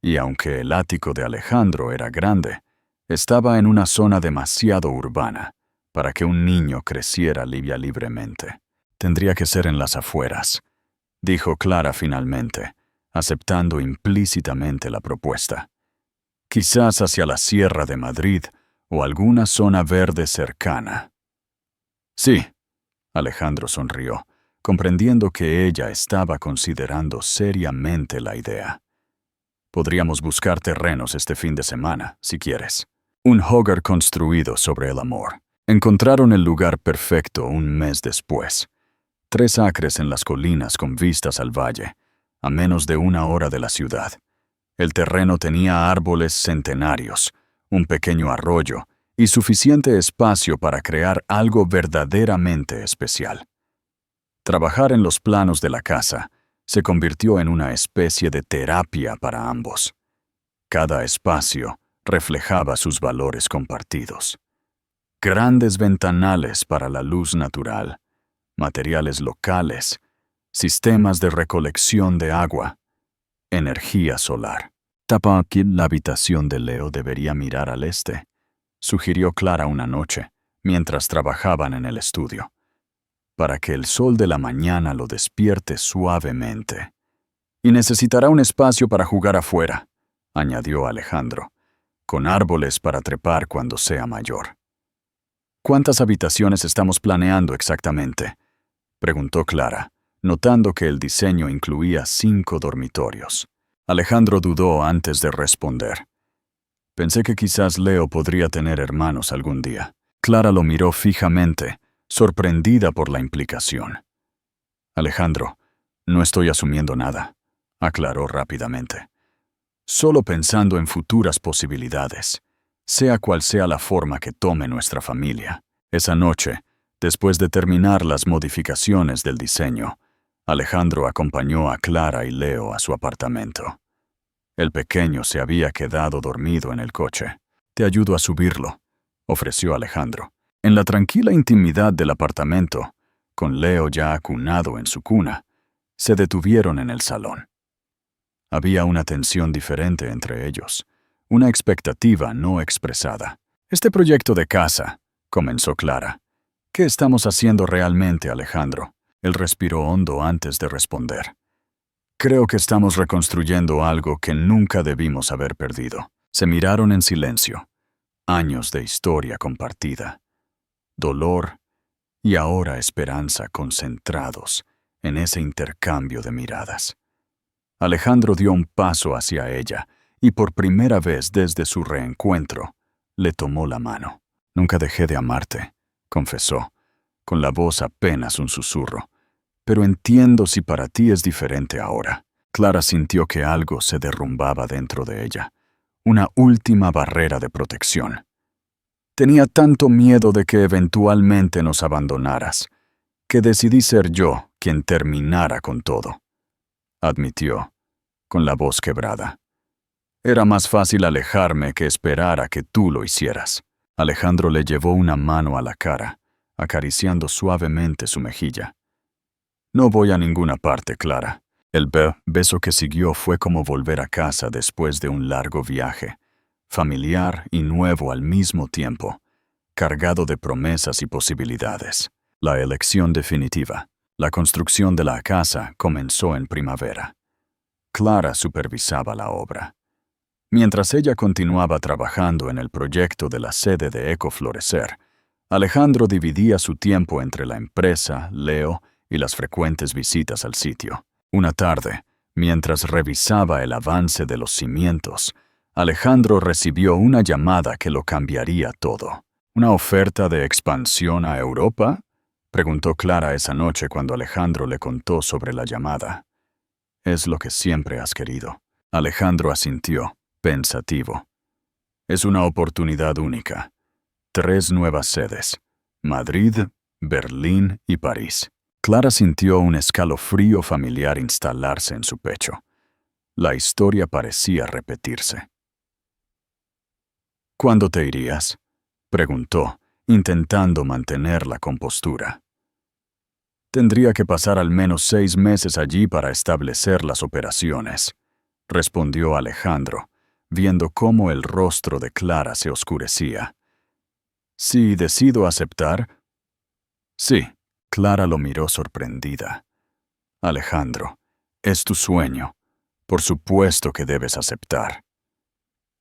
y aunque el ático de Alejandro era grande, estaba en una zona demasiado urbana para que un niño creciera libremente. Tendría que ser en las afueras, dijo Clara finalmente, aceptando implícitamente la propuesta. Quizás hacia la Sierra de Madrid o alguna zona verde cercana. Sí, Alejandro sonrió, comprendiendo que ella estaba considerando seriamente la idea. Podríamos buscar terrenos este fin de semana, si quieres. Un hogar construido sobre el amor. Encontraron el lugar perfecto un mes después. 3 acres en las colinas con vistas al valle, a menos de 1 hora de la ciudad. El terreno tenía árboles centenarios, un pequeño arroyo y suficiente espacio para crear algo verdaderamente especial. Trabajar en los planos de la casa se convirtió en una especie de terapia para ambos. Cada espacio reflejaba sus valores compartidos. Grandes ventanales para la luz natural, materiales locales, sistemas de recolección de agua, energía solar. Aquí la habitación de Leo debería mirar al este, sugirió Clara una noche, mientras trabajaban en el estudio, para que el sol de la mañana lo despierte suavemente. Y necesitará un espacio para jugar afuera, añadió Alejandro, con árboles para trepar cuando sea mayor. ¿Cuántas habitaciones estamos planeando exactamente?, preguntó Clara, notando que el diseño incluía 5 dormitorios. Alejandro dudó antes de responder. Pensé que quizás Leo podría tener hermanos algún día. Clara lo miró fijamente, sorprendida por la implicación. Alejandro, no estoy asumiendo nada, aclaró rápidamente. Solo pensando en futuras posibilidades, sea cual sea la forma que tome nuestra familia. Esa noche, después de terminar las modificaciones del diseño, Alejandro acompañó a Clara y Leo a su apartamento. El pequeño se había quedado dormido en el coche. «Te ayudo a subirlo», ofreció Alejandro. En la tranquila intimidad del apartamento, con Leo ya acunado en su cuna, se detuvieron en el salón. Había una tensión diferente entre ellos, una expectativa no expresada. «Este proyecto de casa», comenzó Clara. «¿Qué estamos haciendo realmente, Alejandro?» Él respiró hondo antes de responder. «Creo que estamos reconstruyendo algo que nunca debimos haber perdido». Se miraron en silencio. Años de historia compartida. Dolor y ahora esperanza concentrados en ese intercambio de miradas. Alejandro dio un paso hacia ella y por primera vez desde su reencuentro le tomó la mano. «Nunca dejé de amarte», confesó, con la voz apenas un susurro. «Pero entiendo si para ti es diferente ahora». Clara sintió que algo se derrumbaba dentro de ella, una última barrera de protección. «Tenía tanto miedo de que eventualmente nos abandonaras, que decidí ser yo quien terminara con todo», admitió, con la voz quebrada. «Era más fácil alejarme que esperar a que tú lo hicieras». Alejandro le llevó una mano a la cara, acariciando suavemente su mejilla. «No voy a ninguna parte, Clara». El beso que siguió fue como volver a casa después de un largo viaje, familiar y nuevo al mismo tiempo, cargado de promesas y posibilidades. La elección definitiva. La construcción de la casa comenzó en primavera. Clara supervisaba la obra. Mientras ella continuaba trabajando en el proyecto de la sede de Ecoflorecer, Alejandro dividía su tiempo entre la empresa, Leo y las frecuentes visitas al sitio. Una tarde, mientras revisaba el avance de los cimientos, Alejandro recibió una llamada que lo cambiaría todo. «¿Una oferta de expansión a Europa?», preguntó Clara esa noche cuando Alejandro le contó sobre la llamada. «Es lo que siempre has querido». Alejandro asintió, pensativo. «Es una oportunidad única. 3 nuevas sedes: Madrid, Berlín y París». Clara sintió un escalofrío familiar instalarse en su pecho. La historia parecía repetirse. «¿Cuándo te irías?», preguntó, intentando mantener la compostura. «Tendría que pasar al menos 6 meses allí para establecer las operaciones», respondió Alejandro, viendo cómo el rostro de Clara se oscurecía. «Si decido aceptar...». «Sí». Clara lo miró sorprendida. «Alejandro, es tu sueño. Por supuesto que debes aceptar».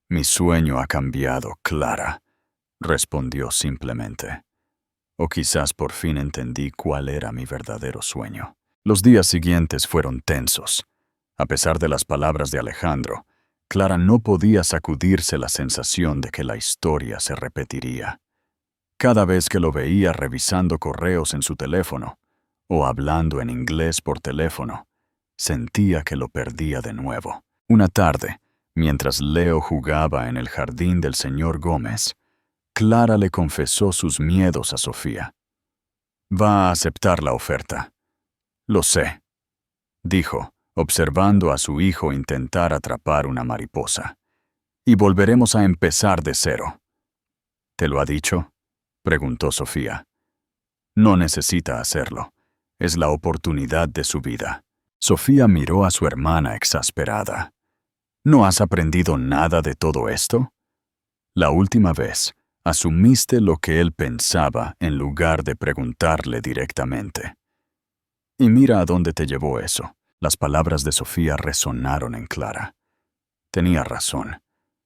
«Mi sueño ha cambiado, Clara», respondió simplemente. O quizás por fin entendí cuál era mi verdadero sueño. Los días siguientes fueron tensos. A pesar de las palabras de Alejandro, Clara no podía sacudirse la sensación de que la historia se repetiría. Cada vez que lo veía revisando correos en su teléfono o hablando en inglés por teléfono, sentía que lo perdía de nuevo. Una tarde, mientras Leo jugaba en el jardín del señor Gómez, Clara le confesó sus miedos a Sofía. «Va a aceptar la oferta». «Lo sé», dijo, observando a su hijo intentar atrapar una mariposa. «Y volveremos a empezar de cero». «¿Te lo ha dicho?», preguntó Sofía. «No necesita hacerlo. Es la oportunidad de su vida». Sofía miró a su hermana exasperada. «¿No has aprendido nada de todo esto? La última vez, asumiste lo que él pensaba en lugar de preguntarle directamente. Y mira a dónde te llevó eso». Las palabras de Sofía resonaron en Clara. Tenía razón.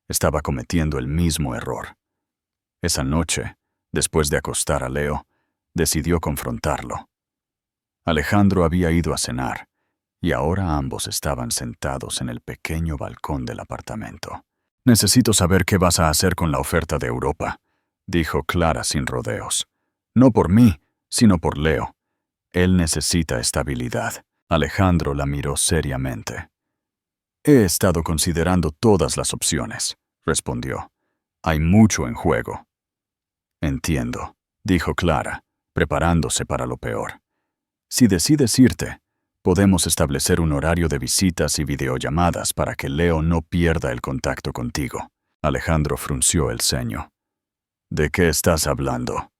Estaba cometiendo el mismo error. Esa noche, después de acostar a Leo, decidió confrontarlo. Alejandro había ido a cenar, y ahora ambos estaban sentados en el pequeño balcón del apartamento. Necesito saber qué vas a hacer con la oferta de Europa, dijo Clara sin rodeos. No por mí, sino por Leo. Él necesita estabilidad. Alejandro la miró seriamente. He estado considerando todas las opciones, respondió. Hay mucho en juego. Entiendo, dijo Clara, preparándose para lo peor. Si decides irte, podemos establecer un horario de visitas y videollamadas para que Leo no pierda el contacto contigo. Alejandro frunció el ceño. ¿De qué estás hablando?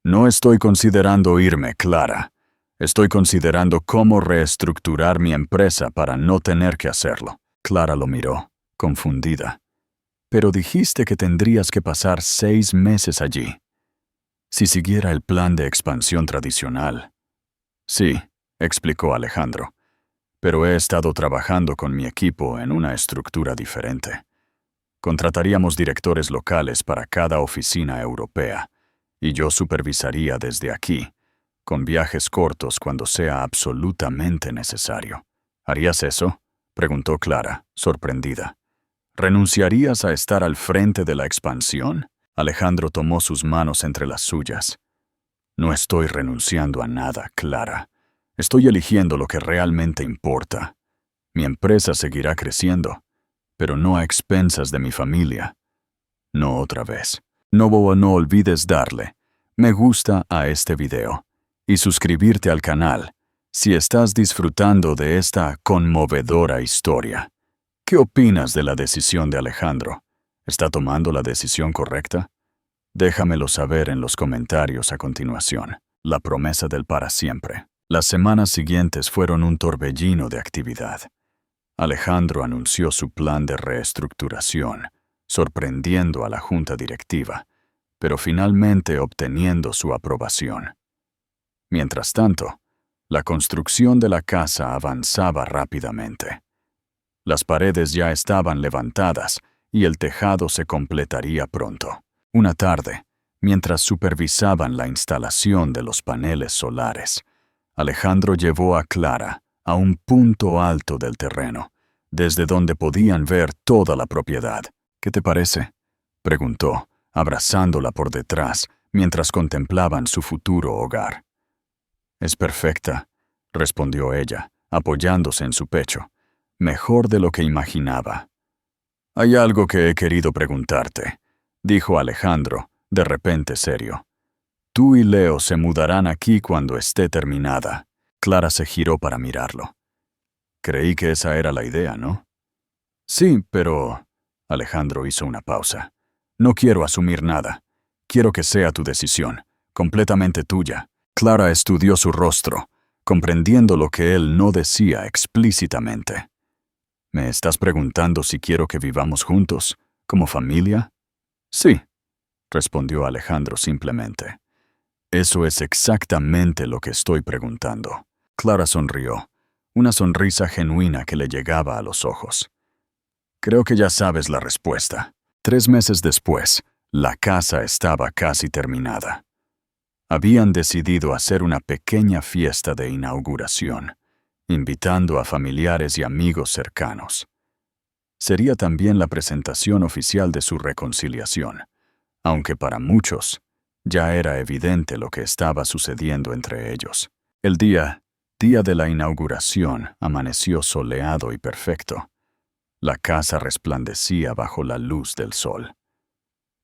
No estoy considerando irme, Clara. Estoy considerando cómo reestructurar mi empresa para no tener que hacerlo. Clara lo miró, confundida. Pero dijiste que tendrías que pasar 6 meses allí. Si siguiera el plan de expansión tradicional. Sí, explicó Alejandro, pero he estado trabajando con mi equipo en una estructura diferente. Contrataríamos directores locales para cada oficina europea, y yo supervisaría desde aquí, con viajes cortos cuando sea absolutamente necesario. ¿Harías eso?, preguntó Clara, sorprendida. ¿Renunciarías a estar al frente de la expansión? Alejandro tomó sus manos entre las suyas. No estoy renunciando a nada, Clara. Estoy eligiendo lo que realmente importa. Mi empresa seguirá creciendo, pero no a expensas de mi familia. No otra vez. No olvides darle me gusta a este video y suscribirte al canal si estás disfrutando de esta conmovedora historia. ¿Qué opinas de la decisión de Alejandro? ¿Está tomando la decisión correcta? Déjamelo saber en los comentarios a continuación. La promesa del para siempre. Las semanas siguientes fueron un torbellino de actividad. Alejandro anunció su plan de reestructuración, sorprendiendo a la junta directiva, pero finalmente obteniendo su aprobación. Mientras tanto, la construcción de la casa avanzaba rápidamente. Las paredes ya estaban levantadas y el tejado se completaría pronto. Una tarde, mientras supervisaban la instalación de los paneles solares, Alejandro llevó a Clara a un punto alto del terreno, desde donde podían ver toda la propiedad. ¿Qué te parece?, preguntó, abrazándola por detrás mientras contemplaban su futuro hogar. Es perfecta, respondió ella, apoyándose en su pecho. Mejor de lo que imaginaba. Hay algo que he querido preguntarte, dijo Alejandro, de repente serio. Tú y Leo se mudarán aquí cuando esté terminada. Clara se giró para mirarlo. Creí que esa era la idea, ¿no? Sí, pero... Alejandro hizo una pausa. No quiero asumir nada. Quiero que sea tu decisión, completamente tuya. Clara estudió su rostro, comprendiendo lo que él no decía explícitamente. ¿Me estás preguntando si quiero que vivamos juntos, como familia? Sí, respondió Alejandro simplemente. Eso es exactamente lo que estoy preguntando. Clara sonrió, una sonrisa genuina que le llegaba a los ojos. Creo que ya sabes la respuesta. 3 meses después, la casa estaba casi terminada. Habían decidido hacer una pequeña fiesta de inauguración, invitando a familiares y amigos cercanos. Sería también la presentación oficial de su reconciliación, aunque para muchos ya era evidente lo que estaba sucediendo entre ellos. El día de la inauguración, amaneció soleado y perfecto. La casa resplandecía bajo la luz del sol.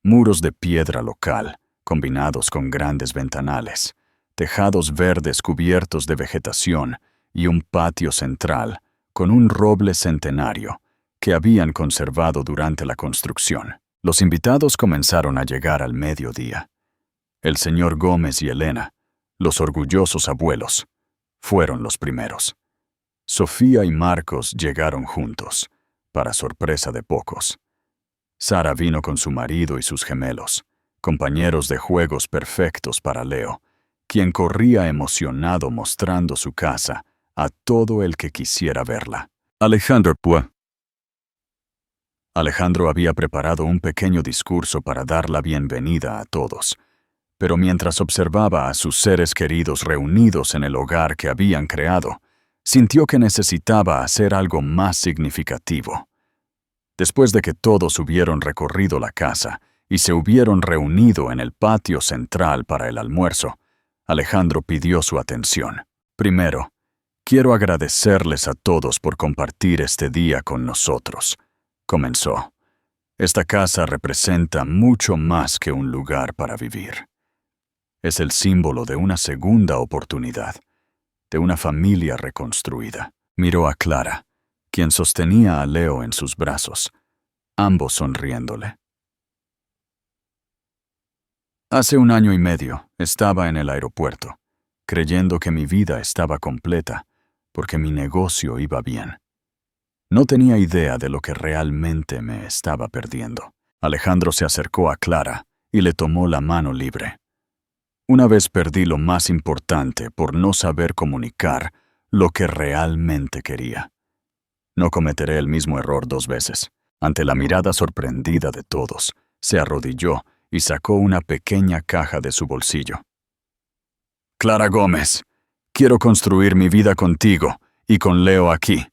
Muros de piedra local, combinados con grandes ventanales, tejados verdes cubiertos de vegetación y un patio central con un roble centenario que habían conservado durante la construcción. Los invitados comenzaron a llegar al mediodía. El señor Gómez y Elena, los orgullosos abuelos, fueron los primeros. Sofía y Marcos llegaron juntos, para sorpresa de pocos. Sara vino con su marido y sus gemelos, compañeros de juegos perfectos para Leo, quien corría emocionado mostrando su casa a todo el que quisiera verla. Alejandro había preparado un pequeño discurso para dar la bienvenida a todos, pero mientras observaba a sus seres queridos reunidos en el hogar que habían creado, sintió que necesitaba hacer algo más significativo. Después de que todos hubieron recorrido la casa y se hubieron reunido en el patio central para el almuerzo, Alejandro pidió su atención. Primero, quiero agradecerles a todos por compartir este día con nosotros, comenzó. Esta casa representa mucho más que un lugar para vivir. Es el símbolo de una segunda oportunidad, de una familia reconstruida. Miró a Clara, quien sostenía a Leo en sus brazos, ambos sonriéndole. Hace 1 año y medio estaba en el aeropuerto, creyendo que mi vida estaba completa, porque mi negocio iba bien. No tenía idea de lo que realmente me estaba perdiendo. Alejandro se acercó a Clara y le tomó la mano libre. Una vez perdí lo más importante por no saber comunicar lo que realmente quería. No cometeré el mismo error 2 veces. Ante la mirada sorprendida de todos, se arrodilló y sacó una pequeña caja de su bolsillo. Clara Gómez, quiero construir mi vida contigo y con Leo aquí,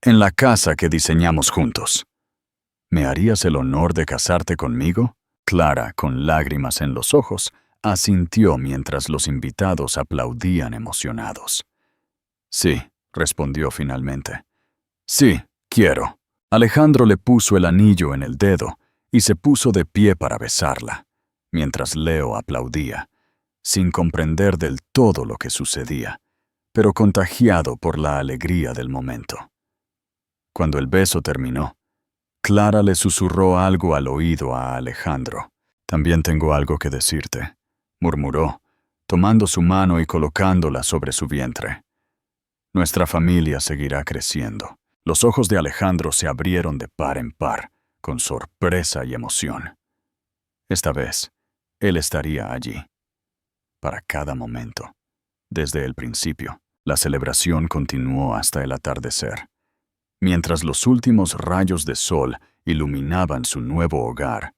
en la casa que diseñamos juntos. ¿Me harías el honor de casarte conmigo? Clara, con lágrimas en los ojos, asintió mientras los invitados aplaudían emocionados. Sí, respondió finalmente. Sí, quiero. Alejandro le puso el anillo en el dedo y se puso de pie para besarla, mientras Leo aplaudía, sin comprender del todo lo que sucedía, pero contagiado por la alegría del momento. Cuando el beso terminó, Clara le susurró algo al oído a Alejandro. También tengo algo que decirte, murmuró, tomando su mano y colocándola sobre su vientre. Nuestra familia seguirá creciendo. Los ojos de Alejandro se abrieron de par en par, con sorpresa y emoción. Esta vez, él estaría allí, para cada momento. Desde el principio, la celebración continuó hasta el atardecer. Mientras los últimos rayos de sol iluminaban su nuevo hogar,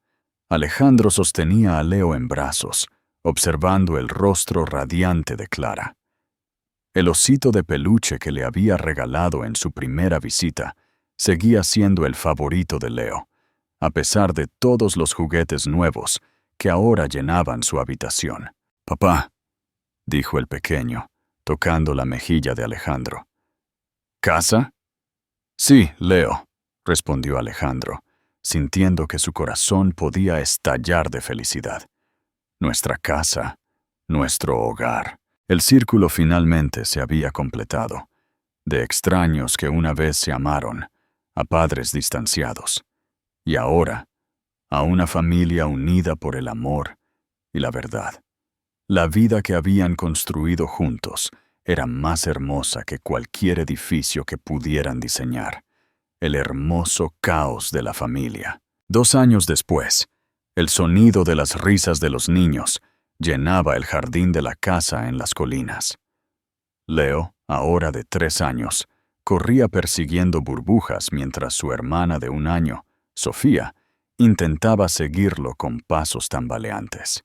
Alejandro sostenía a Leo en brazos, observando el rostro radiante de Clara. El osito de peluche que le había regalado en su primera visita seguía siendo el favorito de Leo, a pesar de todos los juguetes nuevos que ahora llenaban su habitación. «Papá», dijo el pequeño, tocando la mejilla de Alejandro. «¿Casa?» «Sí, Leo», respondió Alejandro, sintiendo que su corazón podía estallar de felicidad. «Nuestra casa, nuestro hogar». El círculo finalmente se había completado, de extraños que una vez se amaron, a padres distanciados, y ahora, a una familia unida por el amor y la verdad. La vida que habían construido juntos era más hermosa que cualquier edificio que pudieran diseñar. El hermoso caos de la familia. 2 años después, el sonido de las risas de los niños llenaba el jardín de la casa en las colinas. Leo, ahora de 3 años, corría persiguiendo burbujas mientras su hermana de 1 año, Sofía, intentaba seguirlo con pasos tambaleantes.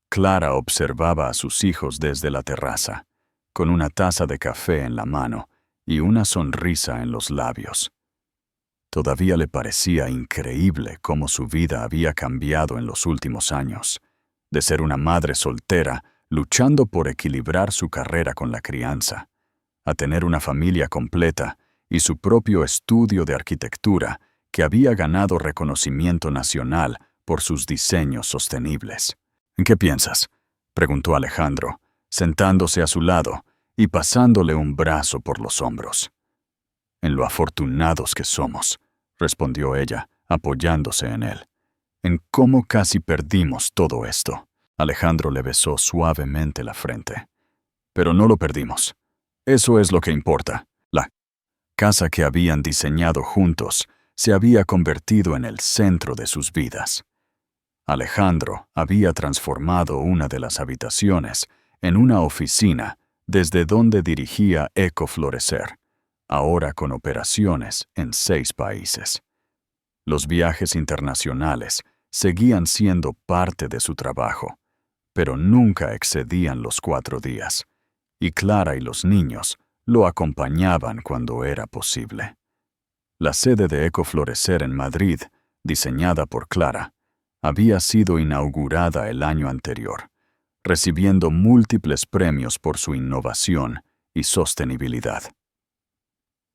Clara observaba a sus hijos desde la terraza, con una taza de café en la mano y una sonrisa en los labios. Todavía le parecía increíble cómo su vida había cambiado en los últimos años. De ser una madre soltera, luchando por equilibrar su carrera con la crianza, a tener una familia completa y su propio estudio de arquitectura que había ganado reconocimiento nacional por sus diseños sostenibles. ¿En qué piensas?, preguntó Alejandro, sentándose a su lado y pasándole un brazo por los hombros. En lo afortunados que somos, respondió ella, apoyándose en él. En cómo casi perdimos todo esto. Alejandro le besó suavemente la frente. Pero no lo perdimos. Eso es lo que importa. La casa que habían diseñado juntos se había convertido en el centro de sus vidas. Alejandro había transformado una de las habitaciones en una oficina desde donde dirigía Ecoflorecer, ahora con operaciones en 6 países. Los viajes internacionales seguían siendo parte de su trabajo, pero nunca excedían los 4 días, y Clara y los niños lo acompañaban cuando era posible. La sede de Ecoflorecer en Madrid, diseñada por Clara, había sido inaugurada el año anterior, recibiendo múltiples premios por su innovación y sostenibilidad.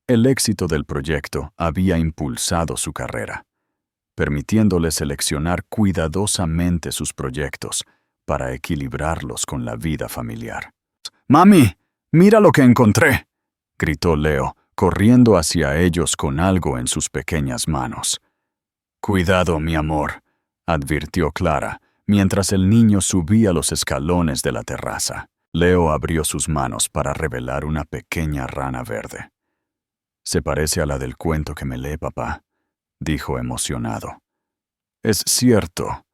El éxito del proyecto había impulsado su carrera, permitiéndole seleccionar cuidadosamente sus proyectos para equilibrarlos con la vida familiar. «¡Mami! ¡Mira lo que encontré!», gritó Leo, corriendo hacia ellos con algo en sus pequeñas manos. «Cuidado, mi amor», advirtió Clara, mientras el niño subía los escalones de la terraza. Leo abrió sus manos para revelar una pequeña rana verde. «Se parece a la del cuento que me lee papá», dijo emocionado. «Es cierto»,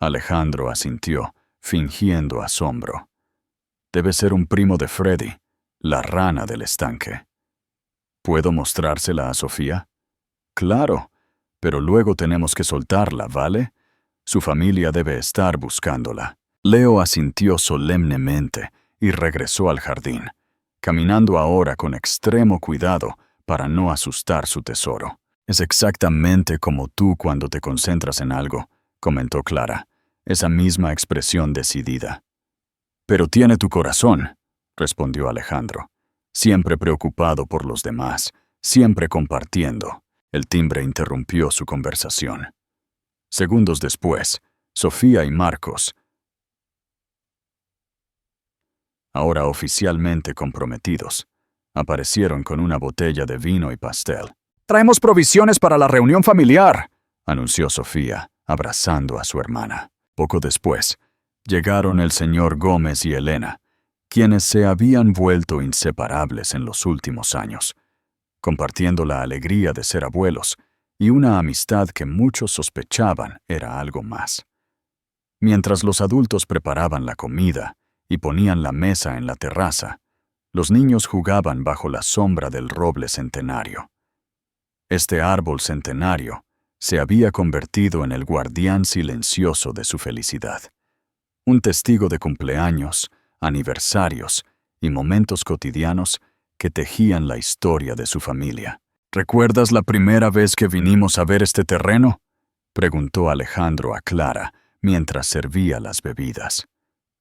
Alejandro asintió, fingiendo asombro. «Debe ser un primo de Freddy, la rana del estanque». «¿Puedo mostrársela a Sofía?» «Claro, pero luego tenemos que soltarla, ¿vale? Su familia debe estar buscándola». Leo asintió solemnemente y regresó al jardín, caminando ahora con extremo cuidado para no asustar su tesoro. «Es exactamente como tú cuando te concentras en algo», comentó Clara, esa misma expresión decidida. «Pero tiene tu corazón», respondió Alejandro, siempre preocupado por los demás, siempre compartiendo. El timbre interrumpió su conversación. Segundos después, Sofía y Marcos, ahora oficialmente comprometidos, aparecieron con una botella de vino y pastel. «Traemos provisiones para la reunión familiar», anunció Sofía, abrazando a su hermana. Poco después, llegaron el señor Gómez y Elena, quienes se habían vuelto inseparables en los últimos años, compartiendo la alegría de ser abuelos y una amistad que muchos sospechaban era algo más. Mientras los adultos preparaban la comida y ponían la mesa en la terraza, los niños jugaban bajo la sombra del roble centenario. Este árbol centenario se había convertido en el guardián silencioso de su felicidad, un testigo de cumpleaños, aniversarios y momentos cotidianos que tejían la historia de su familia. «¿Recuerdas la primera vez que vinimos a ver este terreno?», preguntó Alejandro a Clara mientras servía las bebidas.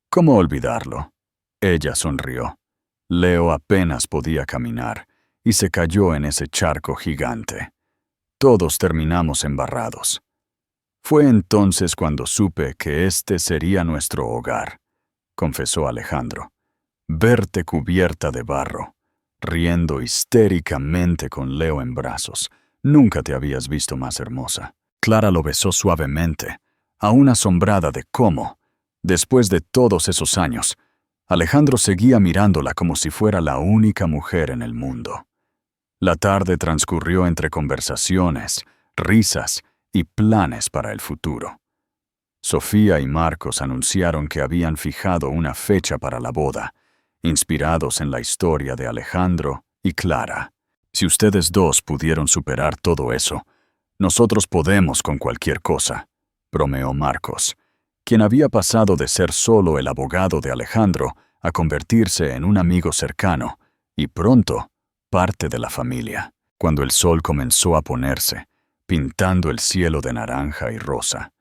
«¿Cómo olvidarlo?». Ella sonrió. Leo apenas podía caminar y se cayó en ese charco gigante. Todos terminamos embarrados. «Fue entonces cuando supe que este sería nuestro hogar», confesó Alejandro. «Verte cubierta de barro, riendo histéricamente con Leo en brazos. Nunca te habías visto más hermosa». Clara lo besó suavemente, aún asombrada de cómo, después de todos esos años, Alejandro seguía mirándola como si fuera la única mujer en el mundo. La tarde transcurrió entre conversaciones, risas y planes para el futuro. Sofía y Marcos anunciaron que habían fijado una fecha para la boda, inspirados en la historia de Alejandro y Clara. «Si ustedes dos pudieron superar todo eso, nosotros podemos con cualquier cosa», bromeó Marcos, quien había pasado de ser solo el abogado de Alejandro a convertirse en un amigo cercano y pronto parte de la familia. Cuando el sol comenzó a ponerse, pintando el cielo de naranja y rosa,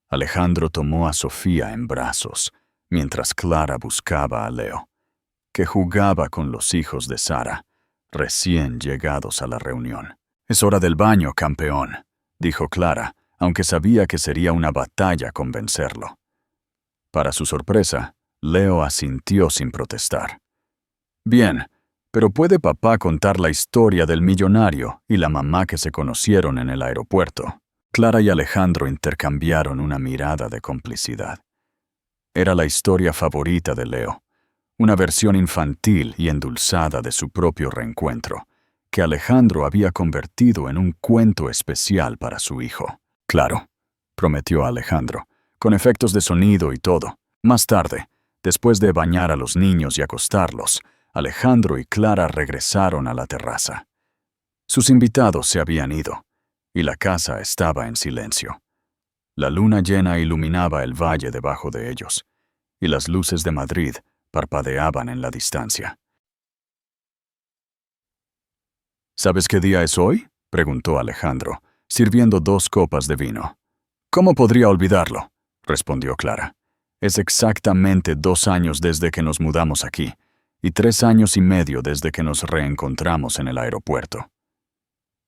Alejandro tomó a Sofía en brazos, mientras Clara buscaba a Leo, que jugaba con los hijos de Sara, recién llegados a la reunión. «Es hora del baño, campeón», dijo Clara, aunque sabía que sería una batalla convencerlo. Para su sorpresa, Leo asintió sin protestar. «Bien, pero ¿puede papá contar la historia del millonario y la mamá que se conocieron en el aeropuerto?». Clara y Alejandro intercambiaron una mirada de complicidad. Era la historia favorita de Leo, una versión infantil y endulzada de su propio reencuentro, que Alejandro había convertido en un cuento especial para su hijo. «Claro», prometió Alejandro, con efectos de sonido y todo. Más tarde, después de bañar a los niños y acostarlos, Alejandro y Clara regresaron a la terraza. Sus invitados se habían ido, y la casa estaba en silencio. La luna llena iluminaba el valle debajo de ellos, y las luces de Madrid parpadeaban en la distancia. «¿Sabes qué día es hoy?», preguntó Alejandro, sirviendo 2 copas de vino. ¿Cómo podría olvidarlo?, respondió Clara. Es exactamente 2 años desde que nos mudamos aquí, y 3 años y medio desde que nos reencontramos en el aeropuerto.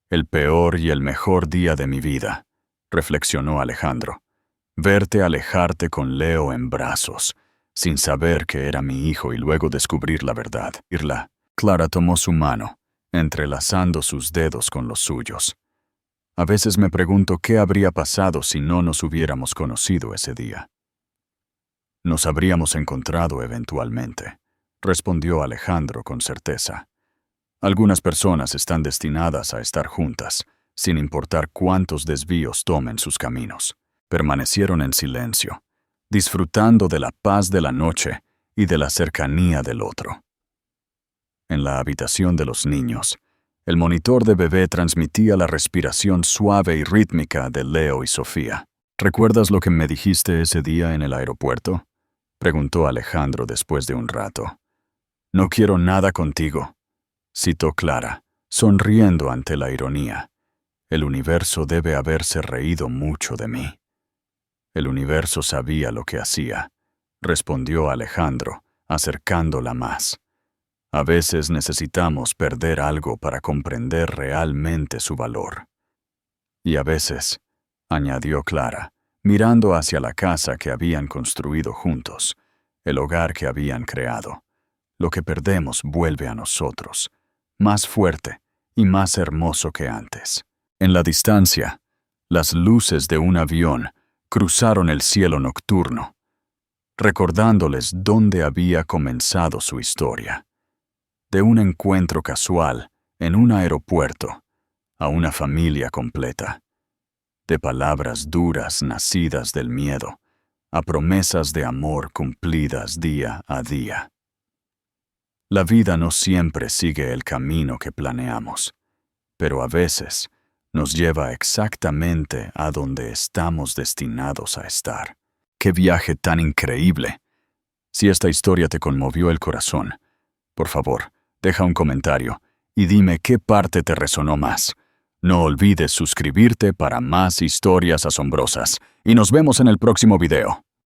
El peor y el mejor día de mi vida, reflexionó Alejandro. Verte alejarte con Leo en brazos, sin saber que era mi hijo y luego descubrir la verdad. Clara tomó su mano, entrelazando sus dedos con los suyos. A veces me pregunto qué habría pasado si no nos hubiéramos conocido ese día. Nos habríamos encontrado eventualmente, respondió Alejandro con certeza. Algunas personas están destinadas a estar juntas, sin importar cuántos desvíos tomen sus caminos. Permanecieron en silencio, disfrutando de la paz de la noche y de la cercanía del otro. En la habitación de los niños, el monitor de bebé transmitía la respiración suave y rítmica de Leo y Sofía. ¿Recuerdas lo que me dijiste ese día en el aeropuerto?, preguntó Alejandro después de un rato. No quiero nada contigo, citó Clara, sonriendo ante la ironía. El universo debe haberse reído mucho de mí. El universo sabía lo que hacía, respondió Alejandro, acercándola más. A veces necesitamos perder algo para comprender realmente su valor. Y a veces, añadió Clara, mirando hacia la casa que habían construido juntos, el hogar que habían creado. Lo que perdemos vuelve a nosotros, más fuerte y más hermoso que antes. En la distancia, las luces de un avión cruzaron el cielo nocturno, recordándoles dónde había comenzado su historia. De un encuentro casual en un aeropuerto a una familia completa. De palabras duras nacidas del miedo a promesas de amor cumplidas día a día. La vida no siempre sigue el camino que planeamos, pero a veces nos lleva exactamente a donde estamos destinados a estar. ¡Qué viaje tan increíble! Si esta historia te conmovió el corazón, por favor, deja un comentario y dime qué parte te resonó más. No olvides suscribirte para más historias asombrosas y nos vemos en el próximo video.